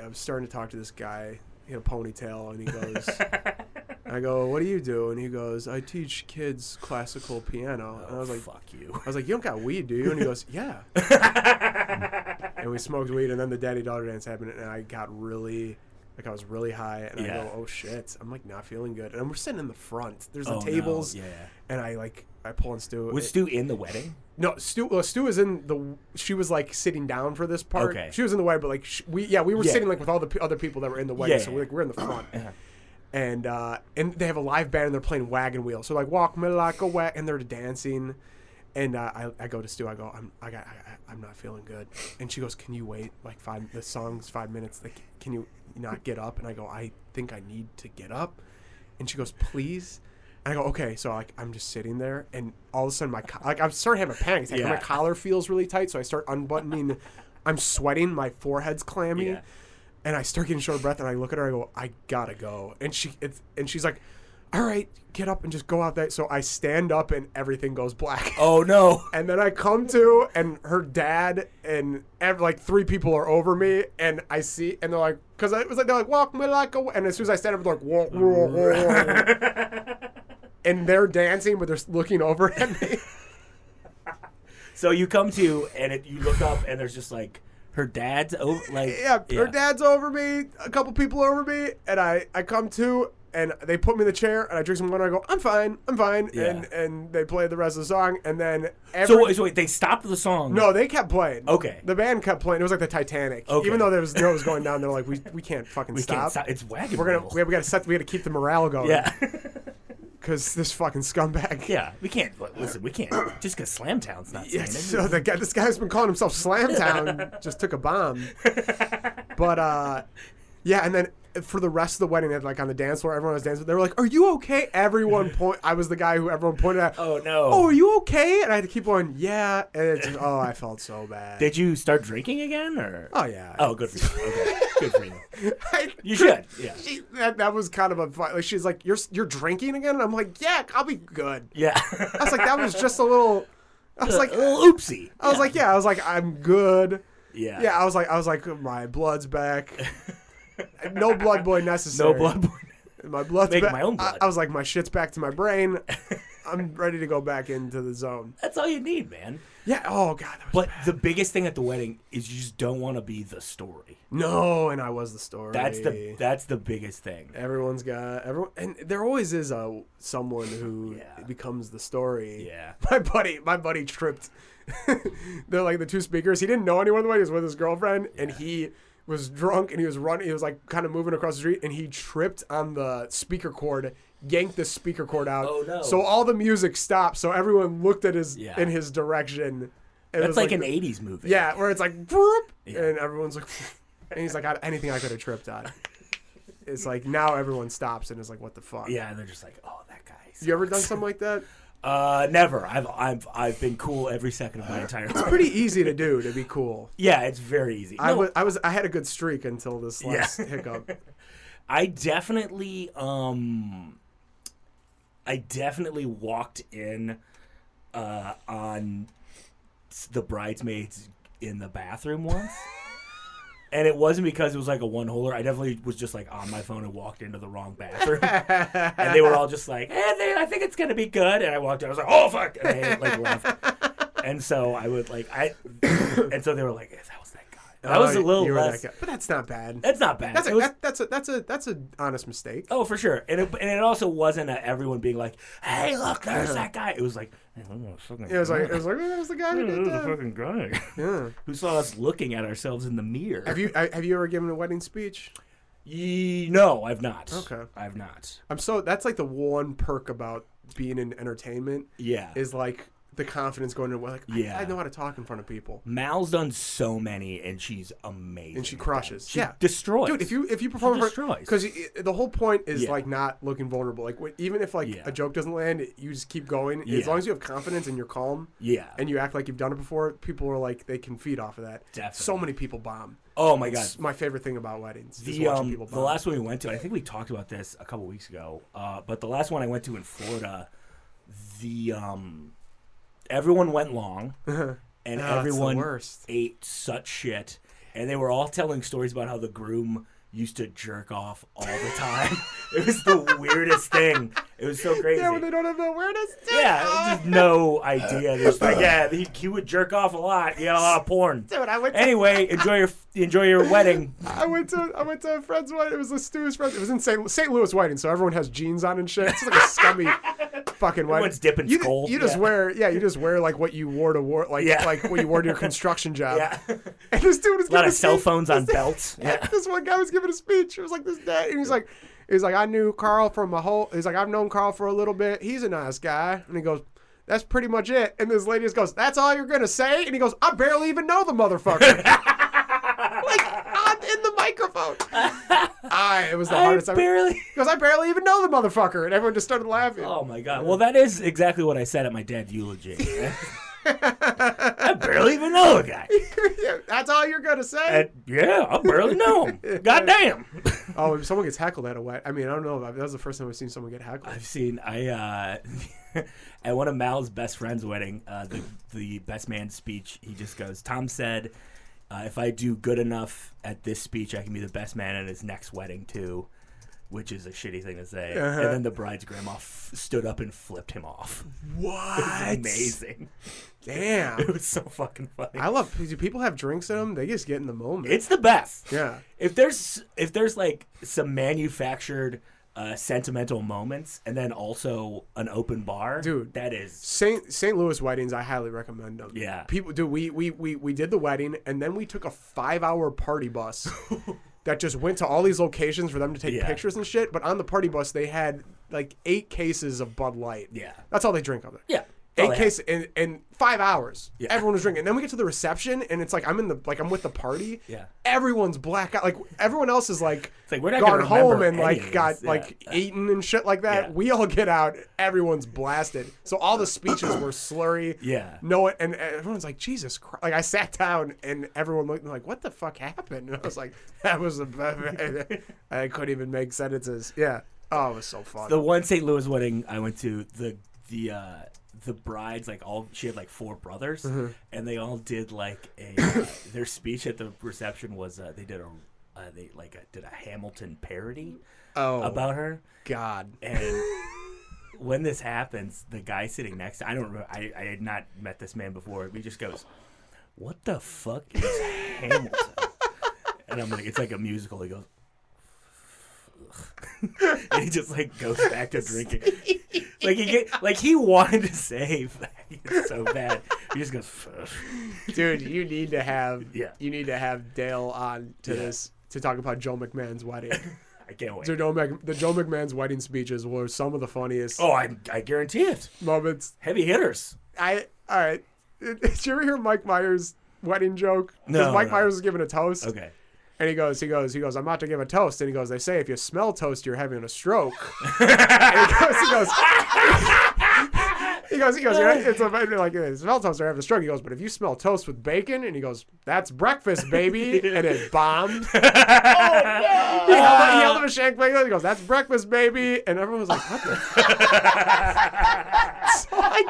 I was starting to talk to this guy. He had a ponytail and he goes, I go, what do you do? And he goes, I teach kids classical piano. And I was like, fuck you. I was like, you don't got weed, do you? And he goes, yeah. And we smoked weed and then the daddy-daughter dance happened and I got really, like I was really high and I go, oh shit. I'm like not feeling good. And we're sitting in the front. There's the tables. No. Yeah. And I pull on Stu. Was Stu in the wedding? No, Stu was in the. She was like sitting down for this part. Okay. She was in the wedding, but like we were sitting like with all the other people that were in the wedding, so we're in the front. And they have a live band and they're playing Wagon Wheel. So like walk me like a wagon, and they're dancing. And I go to Stu. I go, I'm not feeling good. And she goes, can you wait like the song's 5 minutes? Like, can you not get up? And I go, I think I need to get up. And she goes, please. And I go, okay. So like I'm just sitting there, and all of a sudden I'm starting having a panic attack. My collar feels really tight, so I start unbuttoning. I'm sweating. My forehead's clammy, and I start getting short of breath. And I look at her. I go, I gotta go. And she's like, all right, get up and just go out there. So I stand up, and everything goes black. Oh no! And then I come to, and her dad and like 3 people are over me, and I see, and they're like, because it was like they're like walk me like a, and as soon as I stand up, they're like walk, and they're dancing, but they're looking over at me. So you come to, and you look up, and there's just like her dad's over, like her dad's over me, a couple people over me, and I come to, and they put me in the chair, and I drink some water. And I go, I'm fine, and they play the rest of the song, and then so wait, they stopped the song? No, they kept playing. Okay, the band kept playing. It was like the Titanic. Okay. Even though there was going down, they're like, we can't fucking stop. It's Wagon Wheel. We got to keep the morale going. Yeah. Because this fucking scumbag. Yeah, we can't. Listen, we can't. Just because SLAMTOwn's not saying it. So this guy's been calling himself SLAMTOwn. Just took a bomb. But, and then for the rest of the wedding, like on the dance floor, everyone was dancing. They were like, are you okay? I was the guy who everyone pointed at. Oh, no. Oh, are you okay? And I had to keep going, yeah. And it just, I felt so bad. Did you start drinking again? Or? Oh, yeah. Oh, good for you. Okay. Good for you. You should. Yeah. That was kind of a fight. Like, she's like, you're drinking again? And I'm like, yeah, I'll be good. Yeah. I was like, that was just a little. I was like, a little oopsie. I was like, I was like, I'm good. Yeah. Yeah. I was like, my blood's back. No blood boy necessary. No blood boy. My blood's Make back. my own blood. I was like, my shit's back to my brain. I'm ready to go back into the zone. That's all you need, man. Yeah. Oh God. That was But bad. the biggest thing at the wedding is you just don't want to be the story. No, and I was the story. That's the biggest thing. Everyone's got everyone, and there always is someone who Yeah. becomes the story. Yeah. My buddy tripped. They're like the two speakers. He didn't know anyone in the way. He was with his girlfriend, and he was drunk, and he was running. He was like kind of moving across the street, and he tripped on the speaker cord, yanked the speaker cord out. Oh, no. So all the music stopped. So everyone looked at Yeah. in his direction. It That's was like an 80s movie. Yeah, where it's like, whoop, Yeah. and everyone's like, and he's like, anything I could have tripped on. It's like now everyone stops and is like, what the fuck? Yeah, and they're just like, oh, that guy. You ever done something like that? Never. I've been cool every second of my entire life. Pretty easy to do, to be cool. Yeah, it's very easy. I No, had a good streak until this last hiccup. I definitely walked in on the bridesmaids in the bathroom once. And it wasn't because it was like a one-holer. I definitely was just like on my phone and walked into the wrong bathroom. And they were all just like, I think it's going to be good. And I walked in. I was like, oh, fuck. And they like left. And so I would like, and so they were like, that was that guy. That was a little less. But that's not bad. That's not bad. That's an honest mistake. Oh, for sure. And it also wasn't everyone being like, hey, look, there's that guy. It was like, hey, It was like, there's the guy who did that. fucking guy. Yeah. Who saw us looking at ourselves in the mirror. Have you ever given a wedding speech? No, I've not. Okay. I've not. That's like the one perk about being in entertainment. Yeah. Is like the confidence going into like, Yeah. I know how to talk in front of people. Mal's done so many, and she's amazing. And she at crushes. that. She Yeah. destroys. Dude, if you perform destroys. because the whole point is Yeah. like not looking vulnerable. Like even if like Yeah. a joke doesn't land, you just keep going. Yeah. As long as you have confidence and you're calm Yeah. and you act like you've done it before, people are like they can feed off of that. Definitely. So many people bomb. Oh my god. It's my favorite thing about weddings. Is The watching people bomb. the last one we went to, I think we talked about this a couple weeks ago. But the last one I went to in Florida, everyone went long, and That's the everyone worst. ate such shit, and they were all telling stories about how the groom used to jerk off all the time. It was the weirdest thing. It was so crazy. Yeah, when they don't have the awareness. Yeah, just no idea. They're just like, yeah, he would jerk off a lot. He had a lot of porn. Dude, I went to, Anyway, enjoy your wedding. I went to a friend's wedding. It was a Stu's friend. It was in St. Louis wedding, so everyone has jeans on and shit. It's like a scummy fucking wedding. Everyone's dipping skull. You just wear like what you wore to work, like Yeah. like what you wore to your construction job. Yeah. And this dude was A lot giving of cell speech. phones on belts. Yeah. This one guy was giving a speech. It was like this dad, and he's like, I knew Carl from he's like, I've known Carl for a little bit. He's a nice guy. And he goes, that's pretty much it. And this lady just goes, that's all you're gonna say? And he goes, I barely even know the motherfucker. Like in the microphone. It was the hardest. He goes, I barely even know the motherfucker, and everyone just started laughing. Oh my god. Well, that is exactly what I said at my dad's eulogy. I barely even know a guy. That's all you're gonna say? Yeah, I barely know him. Goddamn. Oh, if someone gets heckled at a wedding. I mean, I don't know. That was the first time I've seen someone get heckled. I've seen at one of Mal's best friend's wedding, the best man speech, he just goes, Tom said, if I do good enough at this speech, I can be the best man at his next wedding too, which is a shitty thing to say. Uh-huh. And then the bride's grandma stood up and flipped him off. What? It was amazing. Damn. It was so fucking funny. I love. Do people have drinks in them? They just get in the moment. It's the best. Yeah. If there's like some manufactured sentimental moments and then also an open bar, Dude, that is St. Louis weddings. I highly recommend them. Yeah. People do. We did the wedding, and then we took a 5-hour party bus that just went to all these locations for them to take Yeah. pictures and shit. But on the party bus, they had like 8 cases of Bud Light. Yeah. That's all they drink of it. Yeah. 8 cases in 5 hours. Yeah. Everyone was drinking. And then we get to the reception, and it's like I'm with the party. Yeah. Everyone's black out. Like everyone else is like, It's like, we're not gone gonna home remember and any like of got this. Yeah. like eaten and shit like that. Yeah. We all get out. Everyone's blasted. So all the speeches were slurry. Yeah. No, and everyone's like, Jesus Christ. Like I sat down and everyone looked like, what the fuck happened? And I was like, that was I couldn't even make sentences. Yeah. Oh, it was so fun. The one St. Louis wedding I went to, the brides, like she had like 4 brothers, Mm-hmm. and they all did like a their speech at the reception was they did they did a Hamilton parody about her. God. And when this happens, the guy sitting next to, I don't remember, I had not met this man before. He just goes, "What the fuck is Hamilton?" And I'm like, it's like a musical. He goes, and he just like goes back to drinking. He wanted to save. It's so bad. He just goes, dude. You need to have Dale on to this to talk about Joe McMahon's wedding. I can't wait. The Joe McMahon's wedding speeches were some of the funniest. Oh, I guarantee it. Moments. Heavy hitters. All right. Did you ever hear Mike Myers' wedding joke? No. Mike Myers was giving a toast. Okay. And he goes, I'm about to give a toast. And he goes, they say if you smell toast, you're having a stroke. And he goes, it's like smell toast, you're having a stroke. He goes, but if you smell toast with bacon, and he goes, that's breakfast, baby. And it bombed. Oh, no. He held him a shank bacon. He goes, that's breakfast, baby. And everyone was like, what the So at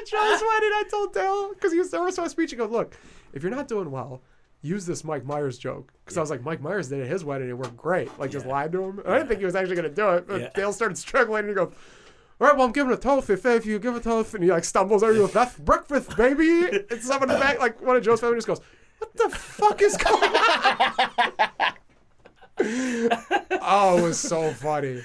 Joe's wedding, I told Dale, because he was the first speech, he goes, look, if you're not doing well, use this Mike Myers joke. Because I was like, Mike Myers did it at his wedding. It worked great. Just lied to him. And I didn't think he was actually going to do it. But Dale started struggling. And he goes, all right, well, I'm giving a toast. If you give a toast. And he stumbles over. He goes, that's breakfast, baby. And someone in the back, one of Joe's family just goes, what the fuck is going on? Oh, it was so funny.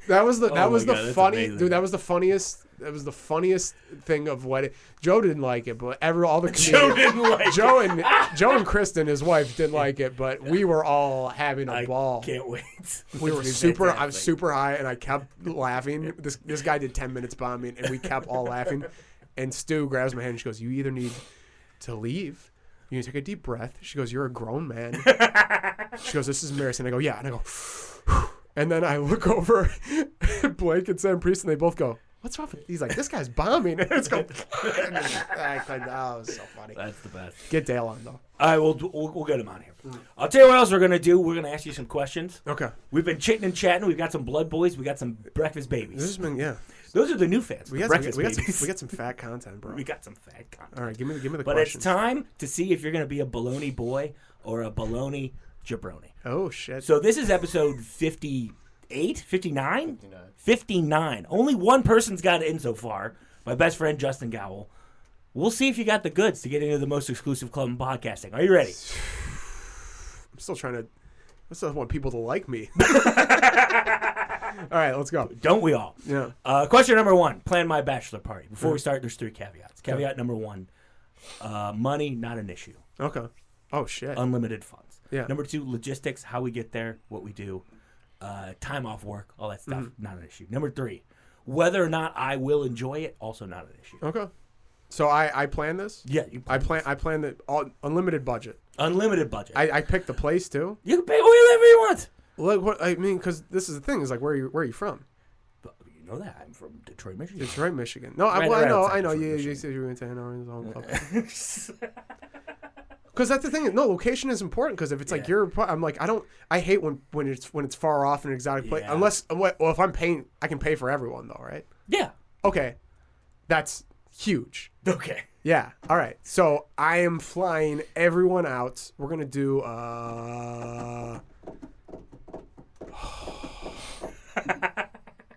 That was the funny dude. That was the funniest. That was the funniest thing of wedding. Joe didn't like it, but all the comedians, Joe and Kristen, his wife, didn't like it, but we were all having a ball. Can't wait. I was super high, and I kept laughing. This guy did 10 minutes bombing, and we kept all laughing. And Stu grabs my hand and she goes, "You either need to leave, you need to take a deep breath." She goes, "You're a grown man." She goes, "This is embarrassing." I go, "Yeah," and I go, Phew. And then I look over at Blake and Sam Priest, and they both go, "What's wrong with you?" He's like, "This guy's bombing." And it's going, oh, it was so funny. That's the best. Get Dale on, though. All right, we'll get him on here. I'll tell you what else we're going to do. We're going to ask you some questions. Okay. We've been chitting and chatting. We've got some blood boys. We got some breakfast babies. This has been, Those are the new fans. We got some fat content, bro. We got some fat content. All right, give me the but questions. It's time to see if you're going to be a Bologna boy or a Bologna jabroni. Oh, shit. So this is episode 58, 59? 59. Only one person's got it in so far. My best friend, Justin Gowell. We'll see if you got the goods to get into the most exclusive club in podcasting. Are you ready? I still want people to like me. All right, let's go. Don't we all? Yeah. Question number 1. Plan my bachelor party. Before we start, there's 3 caveats. Caveat number 1. Money, not an issue. Okay. Oh, shit. Unlimited funds. Yeah. Number 2, logistics, how we get there, what we do. Time off work, all that stuff, not an issue. Number 3, whether or not I will enjoy it, also not an issue. Okay. So I plan this? Yeah. I plan the unlimited budget. Unlimited budget. I picked the place, too? You can pay whatever you want. Look, what I mean, because this is the thing, is like, where are you from? But you know that. I'm from Detroit, Michigan. Detroit, Michigan. No, I know. You said you went to Ann Arbor. Because that's the thing. No, location is important. Because if it's like I'm like, I hate when it's far off in an exotic place. Unless, if I'm paying, I can pay for everyone though, right? Yeah. Okay, that's huge. Okay. Yeah. All right. So I am flying everyone out. We're gonna do.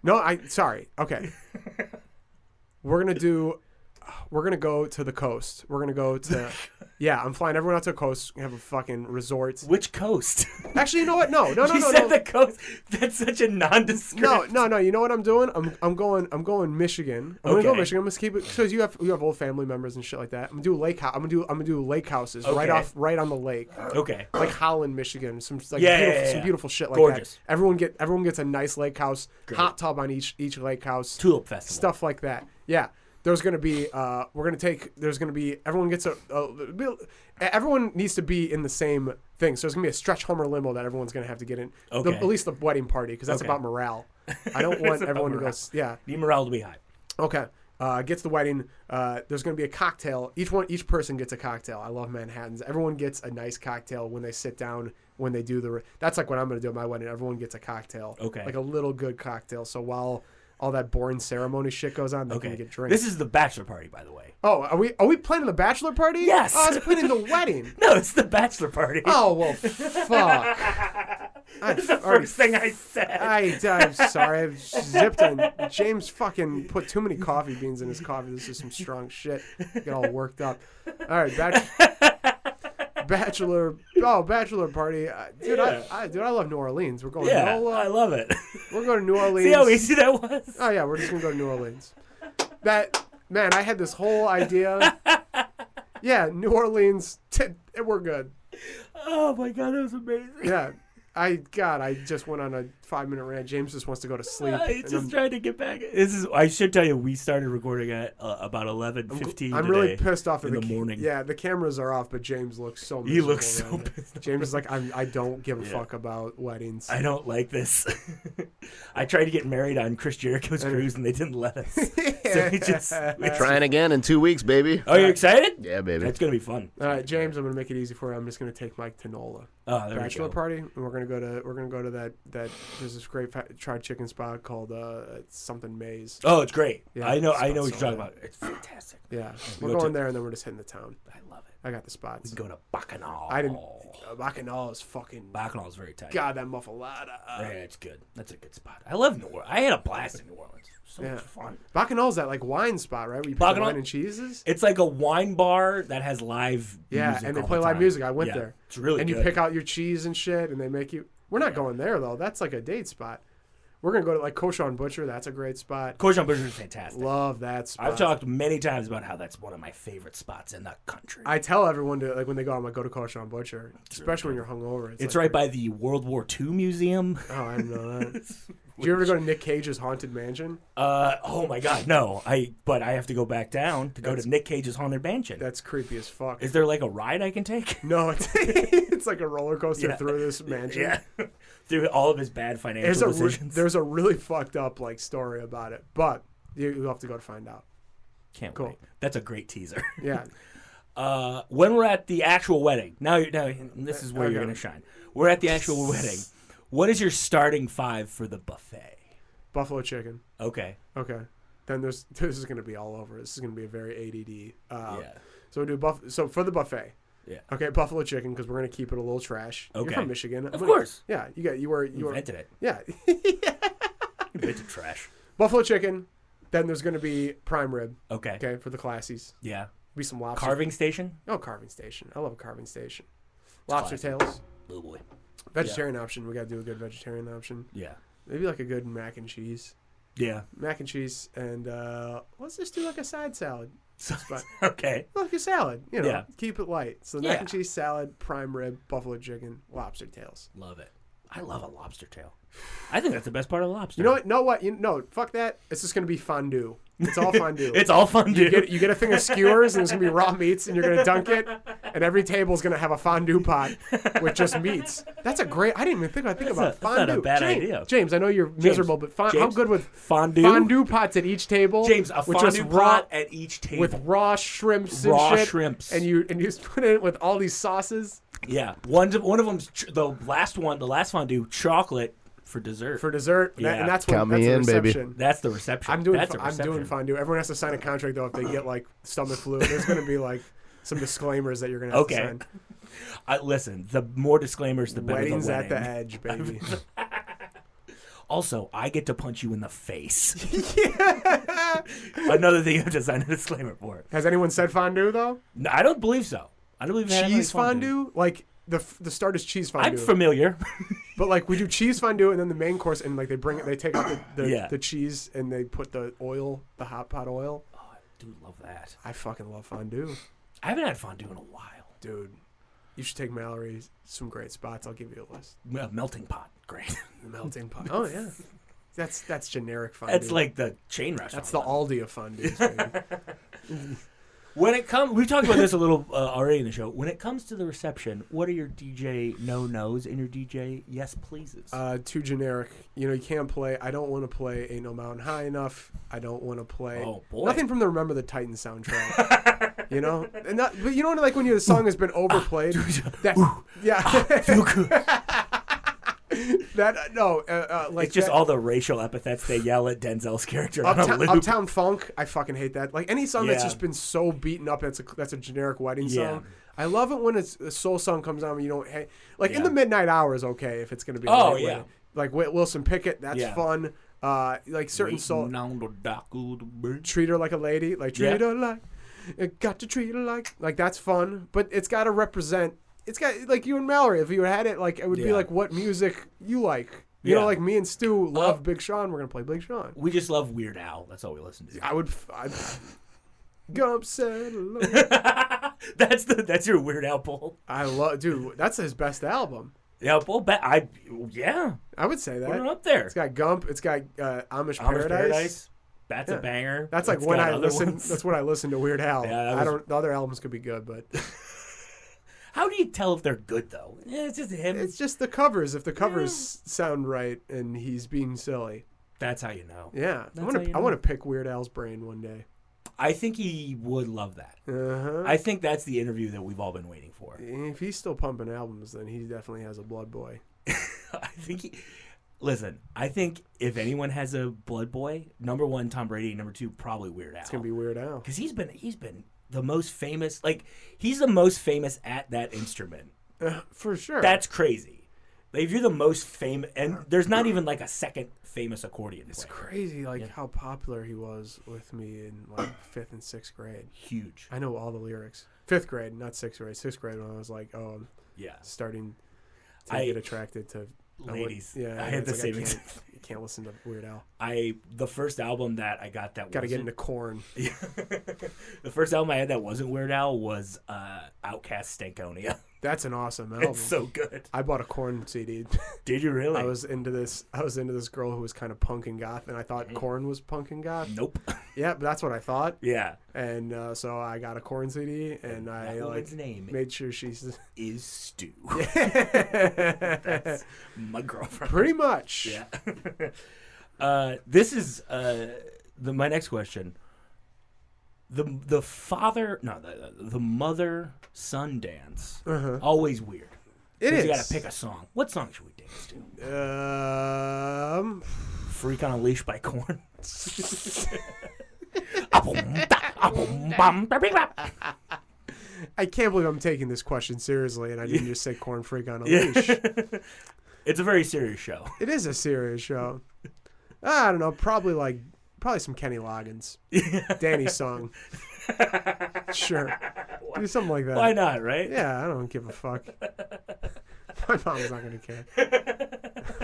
No, sorry. Okay. We're gonna go to the coast. We're gonna go to. Yeah, I'm flying everyone out to the coast. We have a fucking resort. Which coast? Actually, you know what? No. You said the coast. That's such a nondescript. No. You know what I'm doing? I'm going Michigan. I'm gonna go Michigan. I'm gonna keep it because you have old family members and shit like that. I'm gonna do lake house. I'm gonna do lake houses right on the lake. Okay. Like Holland, Michigan. Some some beautiful shit like Gorgeous. that. Everyone gets a nice lake house. Great. Hot tub on each lake house. Tulip festival. Stuff like that. Yeah. There's going to be, everyone gets everyone needs to be in the same thing. So there's going to be a stretch Hummer limo that everyone's going to have to get in. Okay. At least the wedding party, because that's about morale. I don't want everyone to go, Need morale to be high. Okay. Gets the wedding. There's going to be a cocktail. Each person gets a cocktail. I love Manhattans. Everyone gets a nice cocktail when they sit down, when they do that's like what I'm going to do at my wedding. Everyone gets a cocktail. Okay. Like a little good cocktail. So while all that boring ceremony shit goes on. They can get drinks. This is the bachelor party, by the way. Oh, are we planning the bachelor party? Yes. Oh, I was planning the wedding. No, it's the bachelor party. Oh, well, fuck. That's the first thing I said. I'm sorry. I've zipped in. James fucking put too many coffee beans in his coffee. This is some strong shit. Get all worked up. All right, bachelor party. Dude, Yeah. I love New Orleans. We're going Yeah, NOLA. I love it. We're going to New Orleans. See how easy that was? Oh, yeah, we're just going to go to New Orleans. Man, I had this whole idea. Yeah, New Orleans, we're good. Oh, my God, that was amazing. Yeah. I just went on a 5-minute rant. James just wants to go to sleep. He's just trying to get back. I should tell you, we started recording at about 11:15 I'm really pissed off in the morning. Yeah, the cameras are off, but James looks so miserable. He looks so pissed. James is like, I don't give a fuck about weddings. I don't like this. I tried to get married on Chris Jericho's cruise, and they didn't let us. So we're Trying again in 2 weeks, baby. Oh, you excited? Yeah, baby. That's going to be fun. All right, James, I'm going to make it easy for you. I'm just going to take Mike to NOLA. Oh, there Bachelor we go. party, and we're gonna go to that there's this great fried chicken spot called it's something Maze. Oh, it's great. Yeah, I know what you're so talking about. It's fantastic. Yeah, We we're go going to- there, and then we're just hitting the town. I love it. I got the We spots. can go to Bacchanal. I didn't. Bacchanal is fucking. Bacchanal is very tight. God, that muffalata. Yeah, it's good. That's a good spot. I love New Orleans. I had a blast in New Orleans. So Yeah. much fun. Bacchanal is that like wine spot, right? Where you pick Bacchanal- wine and cheeses. It's like a wine bar that has live Yeah, music and they all play the live time. music. I went Yeah, there. It's really and good. you pick out your cheese and shit, and they make you. We're not going there though. That's like a date spot. We're gonna go to like Kosher and Butcher. That's a great spot. Cochon Butcher is fantastic. Love that spot. I've talked many times about how that's one of my favorite spots in the country. I tell everyone to like when they go, I'm like, go to Kosher and Butcher, especially when you're hungover. It's like, right by the World War II Museum. Oh, I didn't know that. Did you ever go to Nick Cage's Haunted Mansion? Oh my God, no. But I have to go back down to go to Nick Cage's Haunted Mansion. That's creepy as fuck. Is there like a ride I can take? No, it's like a roller coaster Yeah. through this mansion. Yeah. Through all of his bad financial decisions. There's a really fucked up like story about it, but you'll have to go to find out. Can't Cool. wait. That's a great teaser. Yeah. When we're at the actual wedding, now this is where you're Okay. going to shine. We're at the actual wedding. What is your starting five for the buffet? Buffalo chicken. Okay. Okay. Then this is going to be all over. This is going to be a very ADD. Yeah. So we do so for the buffet. Yeah. Okay, buffalo chicken because we're going to keep it a little trash. Okay. You're from Michigan. Of course. Yeah, you were Invented it. Yeah. Invented trash. Buffalo chicken. Then there's going to be prime rib. Okay. Okay, for the classies. Yeah. Be some lobster. Carving station? Oh, carving station. I love a carving station. Lobster classic. tails. Oh boy. Vegetarian option. We got to do a good vegetarian option. Yeah. Maybe like a good mac and cheese. Yeah. Mac and cheese, and let's just do like a side salad. Spot. Okay. Like a salad, you know. Yeah. Keep it light. So mac and cheese, salad, prime rib, buffalo chicken, lobster tails. Love it. I love a lobster tail. I think that's the best part of the lobster. You know what? Fuck that. It's just gonna be fondue. It's all fondue. It's all fun, dude. You get a thing of skewers, and it's gonna be raw meats, and you're gonna dunk it, and every table's gonna have a fondue pot with just meats. That's a great. I didn't even think about fondue. That's not a bad James, idea. James, I know you're miserable, but how James, good with fondue pots at each table? James, a with fondue just pot at each table. with raw shrimps and Raw shit, shrimps. and you just put it with all these sauces Yeah. One of them's the last fondue, chocolate for dessert. for dessert. Yeah. And that's what Count that's me the in, baby. reception. That's the reception. I'm doing That's a reception. fondue. Everyone has to sign a contract though if they get like stomach flu. There's gonna be like some disclaimers that you're gonna have to Okay. sign. Listen, the more disclaimers, the better Weddings the at wedding. the edge, baby. Also, I get to punch you in the face. Another thing you have to sign a disclaimer for. Has anyone said fondue though? No, I don't believe so. I don't believe they have any Cheese fondue? Like the start is cheese fondue. I'm familiar. But like we do cheese fondue and then the main course and like they take out Yeah. the cheese and they put the oil, the hot pot oil. Oh, I do love that. I fucking love fondue. I haven't had fondue in a while. Dude, you should take Mallory some great spots. I'll give you a list. Melting pot, great. The melting pot. Oh yeah. That's generic fondue. That's like the chain restaurant. That's the Aldi of fondues, baby. When it comes, we talked about this a little already in the show. When it comes to the reception, what are your DJ no-nos and your DJ yes pleases? Too generic. You know, you can't play. I don't want to play Ain't No Mountain High Enough. I don't want to play. Oh, boy. Nothing from the Remember the Titans soundtrack. You know, and but you know when like when the song has been overplayed. Yeah. Feel good. It's just all the racial epithets they yell at Denzel's character on a loop. Uptown Funk, I fucking hate that. Like any song that's just been so beaten up, that's a generic wedding song. I love it when a soul song comes on and you don't hate. Like in the midnight hour is okay if it's going to be. Like Wilson Pickett, that's fun. Like certain soul. Treat her like a lady, like treat her like. Got to treat her like that's fun, but it's got to represent. It's got like you and Mallory. If you had it, like it would be like what music you like. You know, like me and Stu love Big Sean. We're gonna play Big Sean. We just love Weird Al. That's all we listen to. I'd Gump said alone. That's your Weird Al pull. I love, dude. That's his best album. Yeah, well, I would say that. Put it up there. It's got Gump. It's got Amish Paradise. That's a banger. That's like when I listen. That's when I listen to Weird Al. Yeah, the other albums could be good, but. How do you tell if they're good though? It's just him. It's just the covers. If the covers sound right and he's being silly, that's how you know. Yeah, I want to pick Weird Al's brain one day. I think he would love that. I think that's the interview that we've all been waiting for. If he's still pumping albums, then he definitely has a blood boy. I think listen, I think if anyone has a blood boy, number one Tom Brady, number two probably Weird Al. It's gonna be Weird Al because he's been the most famous. Like he's the most famous at that instrument for sure. That's crazy. Like, if you're the most famous, and there's not even like a second famous accordion player. It's crazy, how popular he was with me in like 5th and 6th grade. Huge. I know all the lyrics. 5th grade, not 6th grade. 6th grade when I was like, starting to get attracted to ladies. I had the same. You can't listen to Weird Al. The first album that I got that gotta get into Korn. Yeah. The first album I had that wasn't Weird Al was Outkast Stankonia. That's an awesome album. It's so good. I bought a Korn CD. Did you really? I was into this girl who was kind of punk and goth, and I thought Korn was punk and goth. Nope. Yeah, but that's what I thought. Yeah. And so I got a Korn CD, and I name made sure she's is Stu. That's my girlfriend. Pretty much. Yeah. This is my next question. The mother son dance always weird. It is. You got to pick a song. What song should we dance to? Freak on a Leash by Korn. I can't believe I'm taking this question seriously, and I didn't just say Korn Freak on a Leash. It's a very serious show. It is a serious show. I don't know. Probably some Kenny Loggins. Danny's song. Sure. Do something like that. Why not, right? Yeah, I don't give a fuck. My mom's not going to care.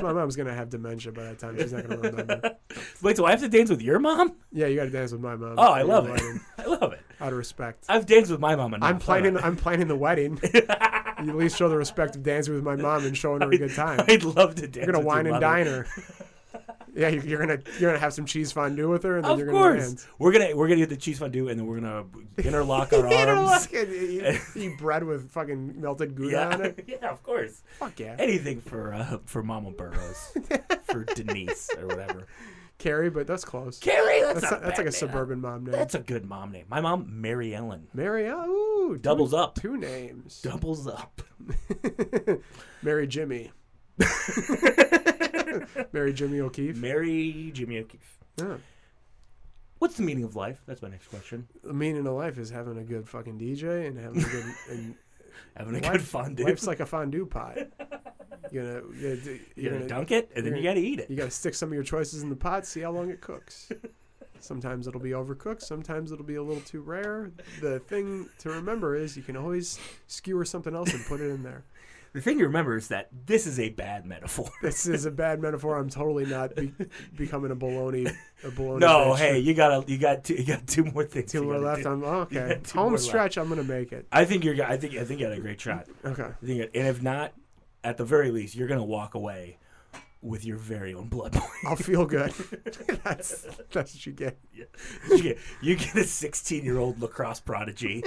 My mom's going to have dementia by that time. She's not going to remember. Wait, so I have to dance with your mom? Yeah, you got to dance with my mom. Oh, I love it. I love it. Out of respect. I've danced with my mom. I'm planning the wedding. You at least show the respect of dancing with my mom and showing her a good time. I'd love to dance. You're going to with wine your and mother. dine her. Yeah, you're gonna have some cheese fondue with her, and then of you're course. Gonna dance. We're gonna get the cheese fondue, and then we're gonna interlock our arms. Eat bread with fucking melted Gouda on it. Yeah, of course. Fuck yeah. Anything for Mama Burrows, for Denise or whatever. Carrie, but that's close. Carrie, that's like a name. suburban mom name. That's a good mom name. My mom, Mary Ellen. Mary Ellen. Ooh, doubles up. 2 names. Doubles up. Mary Jimmy. Mary Jimmy O'Keefe. Mary Jimmy O'Keefe. Yeah. What's the meaning of life? That's my next question. The meaning of life is having a good fucking DJ and having a good having a good fondue. Life's like a fondue pot. You're gonna dunk it and then you gotta eat it. You gotta stick some of your choices in the pot, see how long it cooks. Sometimes it'll be overcooked. Sometimes it'll be a little too rare. The thing to remember is you can always skewer something else and put it in there. The thing to remember is that this is a bad metaphor. This is a bad metaphor. I'm totally not becoming a bologna. No, hey, you got 2 more things. 2 more left. Okay. Home stretch. I'm gonna make it. I think you had a great shot. Okay. And if not, at the very least, you're gonna walk away with your very own blood boy. I'll feel good. That's what you get. Yeah. You get a 16-year-old lacrosse prodigy.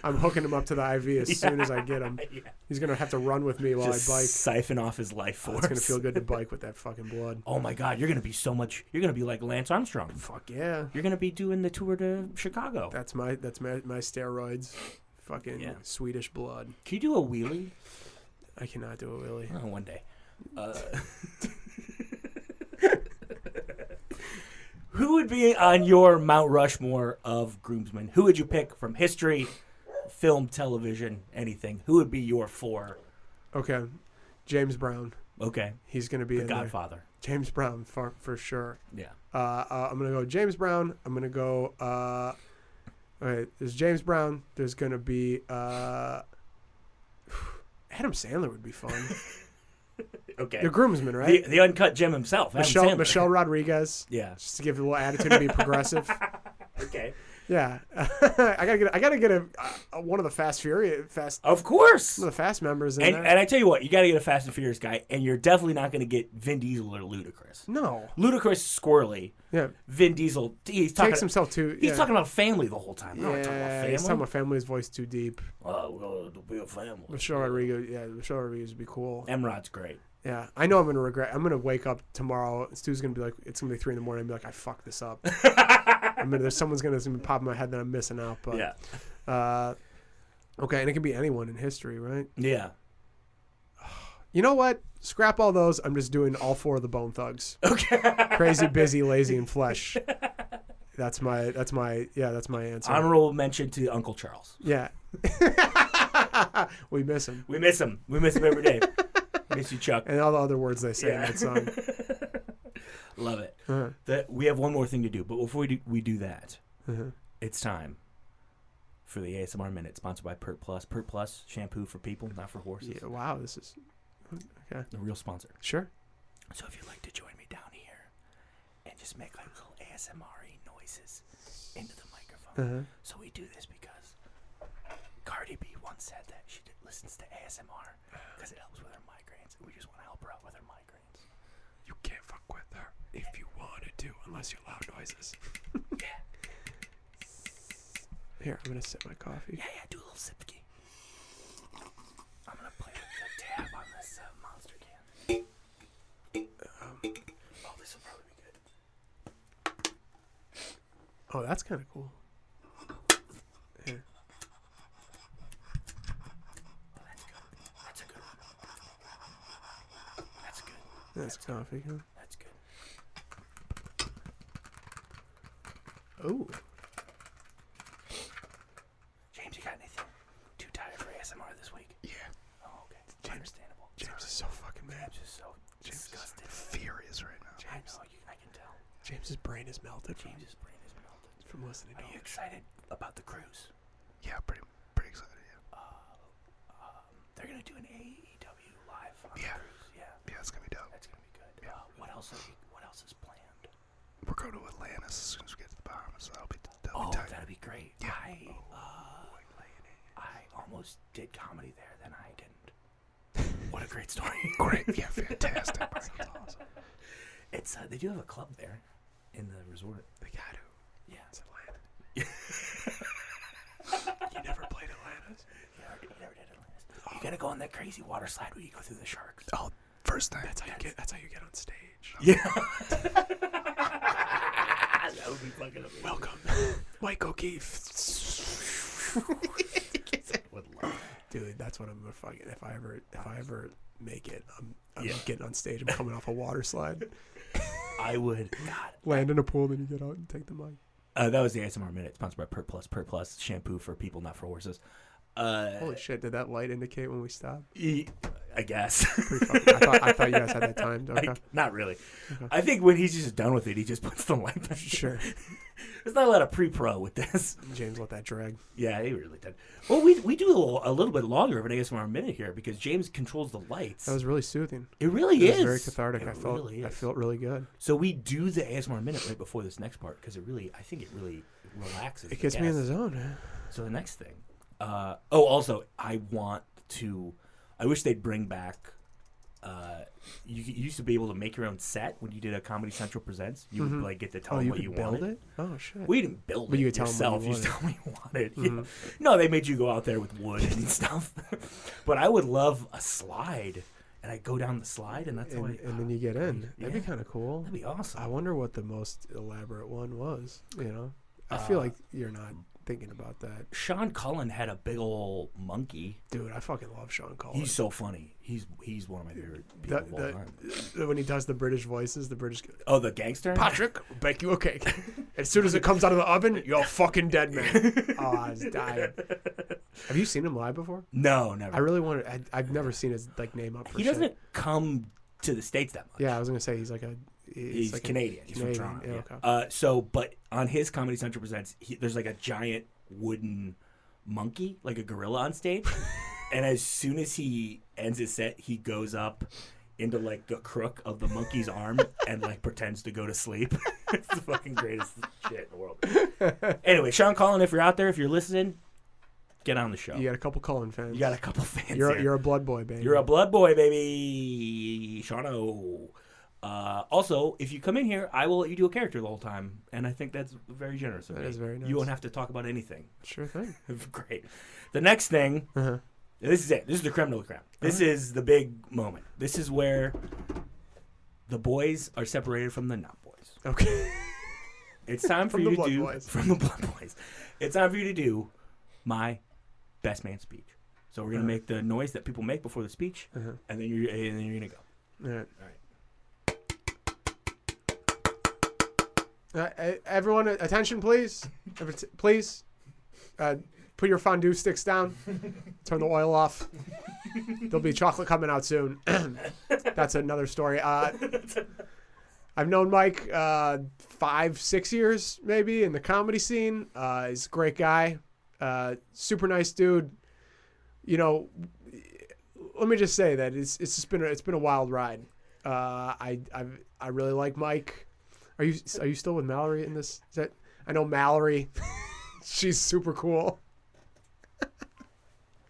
I'm hooking him up to the IV as soon as I get him. Yeah. He's going to have to run with me while I bike. Siphon off his life force. It's going to feel good to bike with that fucking blood. Oh, my God. You're going to be you're going to be like Lance Armstrong. Fuck yeah. You're going to be doing the tour to Chicago. That's my steroids. Fucking Swedish blood. Can you do a wheelie? I cannot do a wheelie. Oh, one day. Who would be on your Mount Rushmore of groomsmen? Who would you pick from history, film, television, anything? Who would be your 4? Okay, James Brown. Okay. He's going to be The in Godfather. there. James Brown for sure. Yeah. I'm going to go James Brown. I'm going to go. All right, there's James Brown. There's going to be. Adam Sandler would be fun. Okay. The groomsman, right? The uncut gem himself. Michelle Rodriguez. Yeah. Just to give a little attitude to be progressive. Okay. Yeah. I gotta get a one of the Fast Of course. one of the Fast members in And there. I tell you what, you got to get a Fast and Furious guy, and you're definitely not going to get Vin Diesel or Ludacris. No. Ludacris is squirrely. Yeah. Vin Diesel, he's talking. Takes himself too. He's yeah. talking about family the whole time. We're not talking about family. He's talking about family's voice too deep. We'll be a family. Michelle Rodriguez. Yeah, Michelle Rodriguez would be cool. Emrod's great. Yeah, I know I'm gonna regret. I'm gonna wake up tomorrow. Stu's gonna be like, it's gonna be 3 a.m. and be like, I fucked this up. Someone's gonna pop in my head that I'm missing out. But Yeah. Okay, and it can be anyone in history, right? Yeah. You know what? Scrap all those. I'm just doing all 4 of the Bone Thugs. Okay. Crazy, busy, lazy, and flesh. That's my answer. Honorable mention to Uncle Charles. Yeah. We miss him. We miss him. We miss him every day. Miss you, Chuck. And all the other words they say in Yeah. that song. Love it. Uh-huh. We have one more thing to do, but before we do that, Uh-huh. it's time for the ASMR Minute, sponsored by Pert Plus. Pert Plus, shampoo for people, not for horses. Yeah, wow, this is okay. A real sponsor. Sure. So if you'd like to join me down here and just make like little ASMR-y noises into the microphone. So we do this because Cardi B once said that she listens to ASMR because it helps with her migraines, and we just want to help her out with her migraines. You can't fuck with her if you wanted to, unless you're loud noises. Yeah. Here, I'm gonna sip my coffee. Yeah, do a little sipky. I'm gonna play the tab on this monster can. Oh, this will probably be good. Oh, that's kind of cool. Here. Oh, that's good. That's a good one. That's good. That's coffee, huh? That's good. Oh. James, you got anything? Too tired for ASMR this week? Yeah. Oh, okay. Understandable. James is so fucking mad. James is so disgusted. Furious right now. I know, I can tell. James's brain is melted James's brain is melted. from listening to Are you excited about the cruise? Yeah, pretty excited. Yeah. They're gonna do an AEW live on the Yeah. cruise. Yeah, Yeah, it's gonna be dope. that's gonna be good. Yeah. What else is planned? We're going to Atlantis as soon as we get to the Bahamas, so that'll be Oh, tight. that'd be great. Yeah. I almost did comedy there, then I didn't. What a great story. Great. Yeah, fantastic. That's awesome. It's they do have a club there in the resort. They got to. Yeah. It's Atlanta. You never played Atlantis? You never did Atlantis. You gotta go on that crazy water slide where you go through the sharks. Oh, first time. That's how you get on stage. Yeah. That would be fucking amazing. Welcome, Mike O'Keefe. Would love Dude, that's what I'm gonna fucking. If I ever make it, I'm Yeah. getting on stage. I'm coming off a water slide. I would. God. Land in a pool, then you get out and take the mic. That was the ASMR Minute, sponsored by Pert Plus. Pert Plus, shampoo for people, not for horses. Holy shit! Did that light indicate when we stopped? I guess. Pretty fucking, I thought you guys had that timed. Okay. Not really. I think when he's just done with it, he just puts the light back. Sure. There's not a lot of pre-pro with this. James let that drag. Yeah, he really did. Well, we do a little bit longer of an ASMR Minute here because James controls the lights. That was really soothing. It really It is. was very cathartic. It I felt really good. So we do the ASMR Minute right before this next part because I think it really relaxes. It gets me in the zone, man. So the next thing. Also, I wish they'd bring back. You used to be able to make your own set when you did a Comedy Central Presents. You would like get to tell them you what could you build wanted. it? Oh shit. We didn't build But it you could tell 'em yourself. what You you just tell me you wanted. Yeah. No, they made you go out there with wood and stuff. But I would love a slide, and I go down the slide, and that's how and then you get in. That'd be Yeah. kind of cool. That'd be awesome. I wonder what the most elaborate one was. You know, I feel like you're not thinking about that. Sean Cullen had a big old monkey. Dude, I fucking love Sean Cullen. He's so funny. He's one of my favorite people of all time. When he does the British voices, the British... Oh, the gangster? Patrick, bake you a cake. As soon as it comes out of the oven, you're a fucking dead man. Oh, I was dying. Have you seen him live before? No, never. I really want to... I've never seen his name up for He shit. doesn't come to the States that much. Yeah, I was going to say he's like Canadian. He's from Toronto. Yeah, okay. But on his Comedy Central Presents, there's like a giant wooden monkey, like a gorilla on stage. And as soon as he ends his set, he goes up into like the crook of the monkey's arm and like pretends to go to sleep. It's the fucking greatest shit in the world. Anyway, Sean Cullen, if you're out there, if you're listening, get on the show. You got a couple Cullen fans. You got a couple fans. You're a blood boy, baby. You're a blood boy, baby. Shauno. Also, if you come in here, I will let you do a character the whole time, and I think that's very generous of me. That is very nice. You won't have to talk about anything. Sure thing. Great. The next thing, this is it. This is the creme de la creme. This is the big moment. This is where the boys are separated from the not boys. Okay. It's time for you to do boys. from the blood boys. It's time for you to do my best man speech. So we're gonna make the noise that people make before the speech, and then you're gonna go. All right. All right. Everyone, attention, please. Please. Put your fondue sticks down. Turn the oil off. There'll be chocolate coming out soon. That's another story. I've known Mike 5-6 years, maybe, in the comedy scene. He's a great guy. Super nice dude. You know, let me just say that it's been a wild ride. I really like Mike. Are you still with Mallory in this? I know Mallory. She's super cool.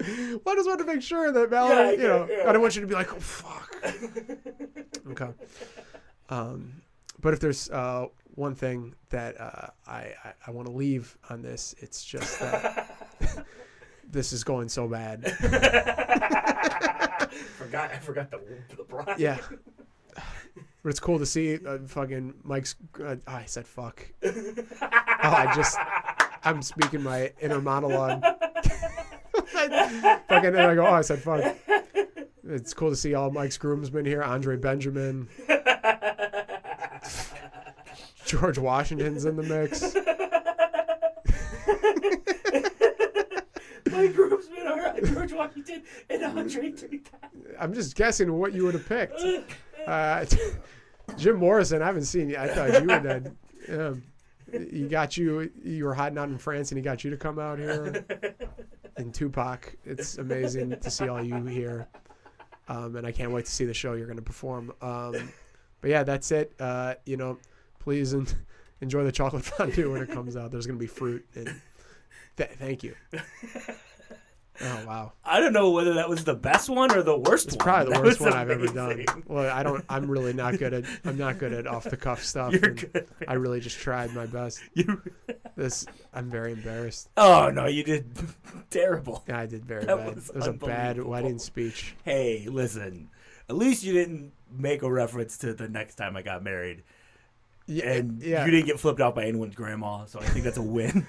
Well, I just wanted to make sure that Mallory, I don't want you to be like, oh fuck. Okay. But if there's one thing that I want to leave on this, it's just that this is going so bad. I forgot the bride. Yeah. But it's cool to see fucking Mike's... I said fuck. I'm speaking my inner monologue. Fucking, and I go, I said fuck. It's cool to see all Mike's groomsmen here. Andre Benjamin. George Washington's in the mix. My groomsmen are George Washington and Andre 3000. I'm just guessing what you would have picked. Jim Morrison, I haven't seen you. I thought you would have. You were hiding out in France and he got you to come out here. And Tupac, it's amazing to see all you here. And I can't wait to see the show you're going to perform. But yeah, that's it. Please enjoy the chocolate fondue when it comes out. There's going to be fruit. And thank you. Oh wow! I don't know whether that was the best one or the worst one. It's probably the worst one I've ever amazing. done. Well, I'm really not good at. I'm not good at off the cuff stuff. You're good. Man. I really just tried my best. I'm very embarrassed. Oh no, you did terrible. Yeah, I did very That bad. was It was a bad wedding speech. Hey, listen. At least you didn't make a reference to the next time I got married. Yeah, and you didn't get flipped out by anyone's grandma, so I think that's a win.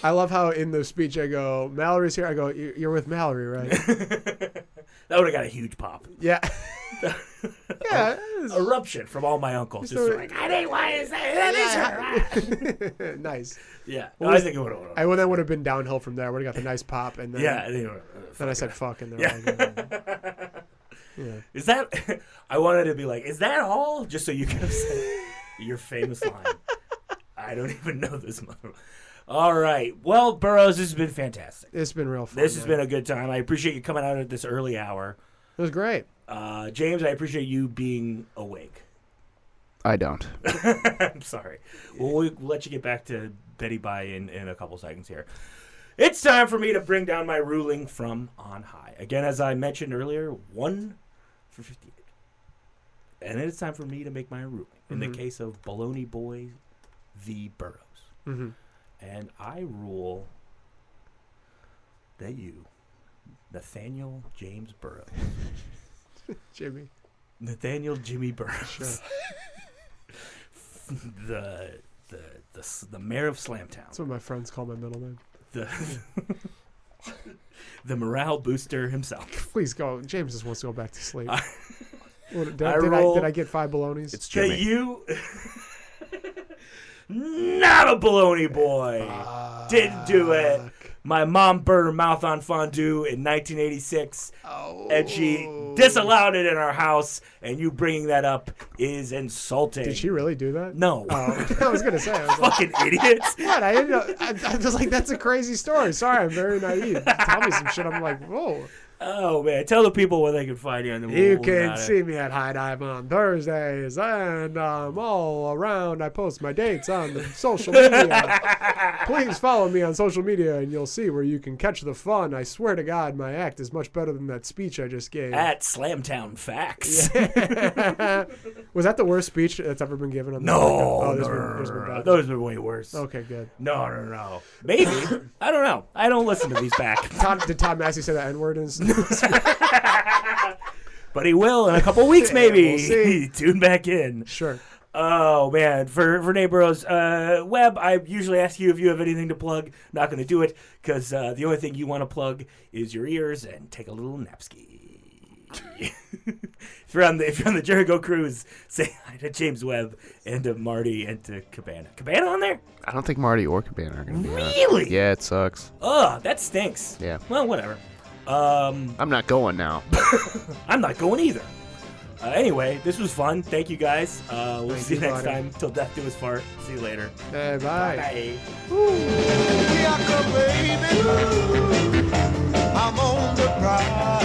I love how in the speech I go, Mallory's here. I go, you're with Mallory, right? That would have got a huge pop. Yeah. Yeah. Eruption from all my uncles. Just like, I didn't want to say that is her. Nice. Yeah. Well, I think it would have. I would have been downhill from there. I would have got the nice pop. And then, then I said fuck. And yeah. Is that, I wanted to be like, is that all? Just so you could have said your famous line. I don't even know this mother. All right. Well, Burrows, this has been fantastic. It's been real fun. This has been a good time. I appreciate you coming out at this early hour. It was great. James, I appreciate you being awake. I don't. I'm sorry. Well, we'll let you get back to Betty Bye in a couple seconds here. It's time for me to bring down my ruling from on high. Again, as I mentioned earlier, 1 for 58. And then it's time for me to make my ruling. In the case of Bologna Boys v. Burrows. Mm-hmm. And I rule that you, Nathaniel James Burrows. Jimmy. Nathaniel Jimmy Burrows. Sure. the mayor of SLAMTOWN. That's what my friends call my middle name. the morale booster himself. Please go. James just wants to go back to sleep. Did roll- I get 5 bolognas? It's That Jimmy. you, not a Bologna boy, didn't do it. My mom burned her mouth on fondue in 1986, and she disallowed it in our house, and you bringing that up is insulting. Did she really do that? No. I was gonna say. I was like, Fucking idiots. what? I didn't know. I was like, that's a crazy story. Sorry, I'm very naive. Tell me some shit. I'm like, whoa. Oh, man. Tell the people where they can find you. And then You we'll can got it. see me at High Dive on Thursdays, and all around. I post my dates on the social media. Please follow me on social media, and you'll see where you can catch the fun. I swear to God, my act is much better than that speech I just gave. At SLAMTOwn Facts. Was that the worst speech that's ever been given on the No, podcast? no, There's been bad. those are way worse. Okay, good. No. Maybe. I don't know. I don't listen to these back. Did Todd Massey say the N-word in his But he will in a couple weeks, maybe. We'll see. Tune back in. Sure. Oh, man. For Nate Burrows, Webb, I usually ask you if you have anything to plug. Not going to do it because the only thing you want to plug is your ears and take a little napski. if you're on the Jericho cruise, say hi to James Webb and to Marty and to Cabana. Cabana on there? I don't think Marty or Cabana are going to be on it. Really? Yeah, it sucks. Ugh, that stinks. Yeah. Well, whatever. I'm not going now. I'm not going either. Anyway, this was fun. Thank you guys. We'll Thank see you you, next buddy. time. Till death do us part. See you later. Hey, bye. Bye. Baby, I'm on the prowl.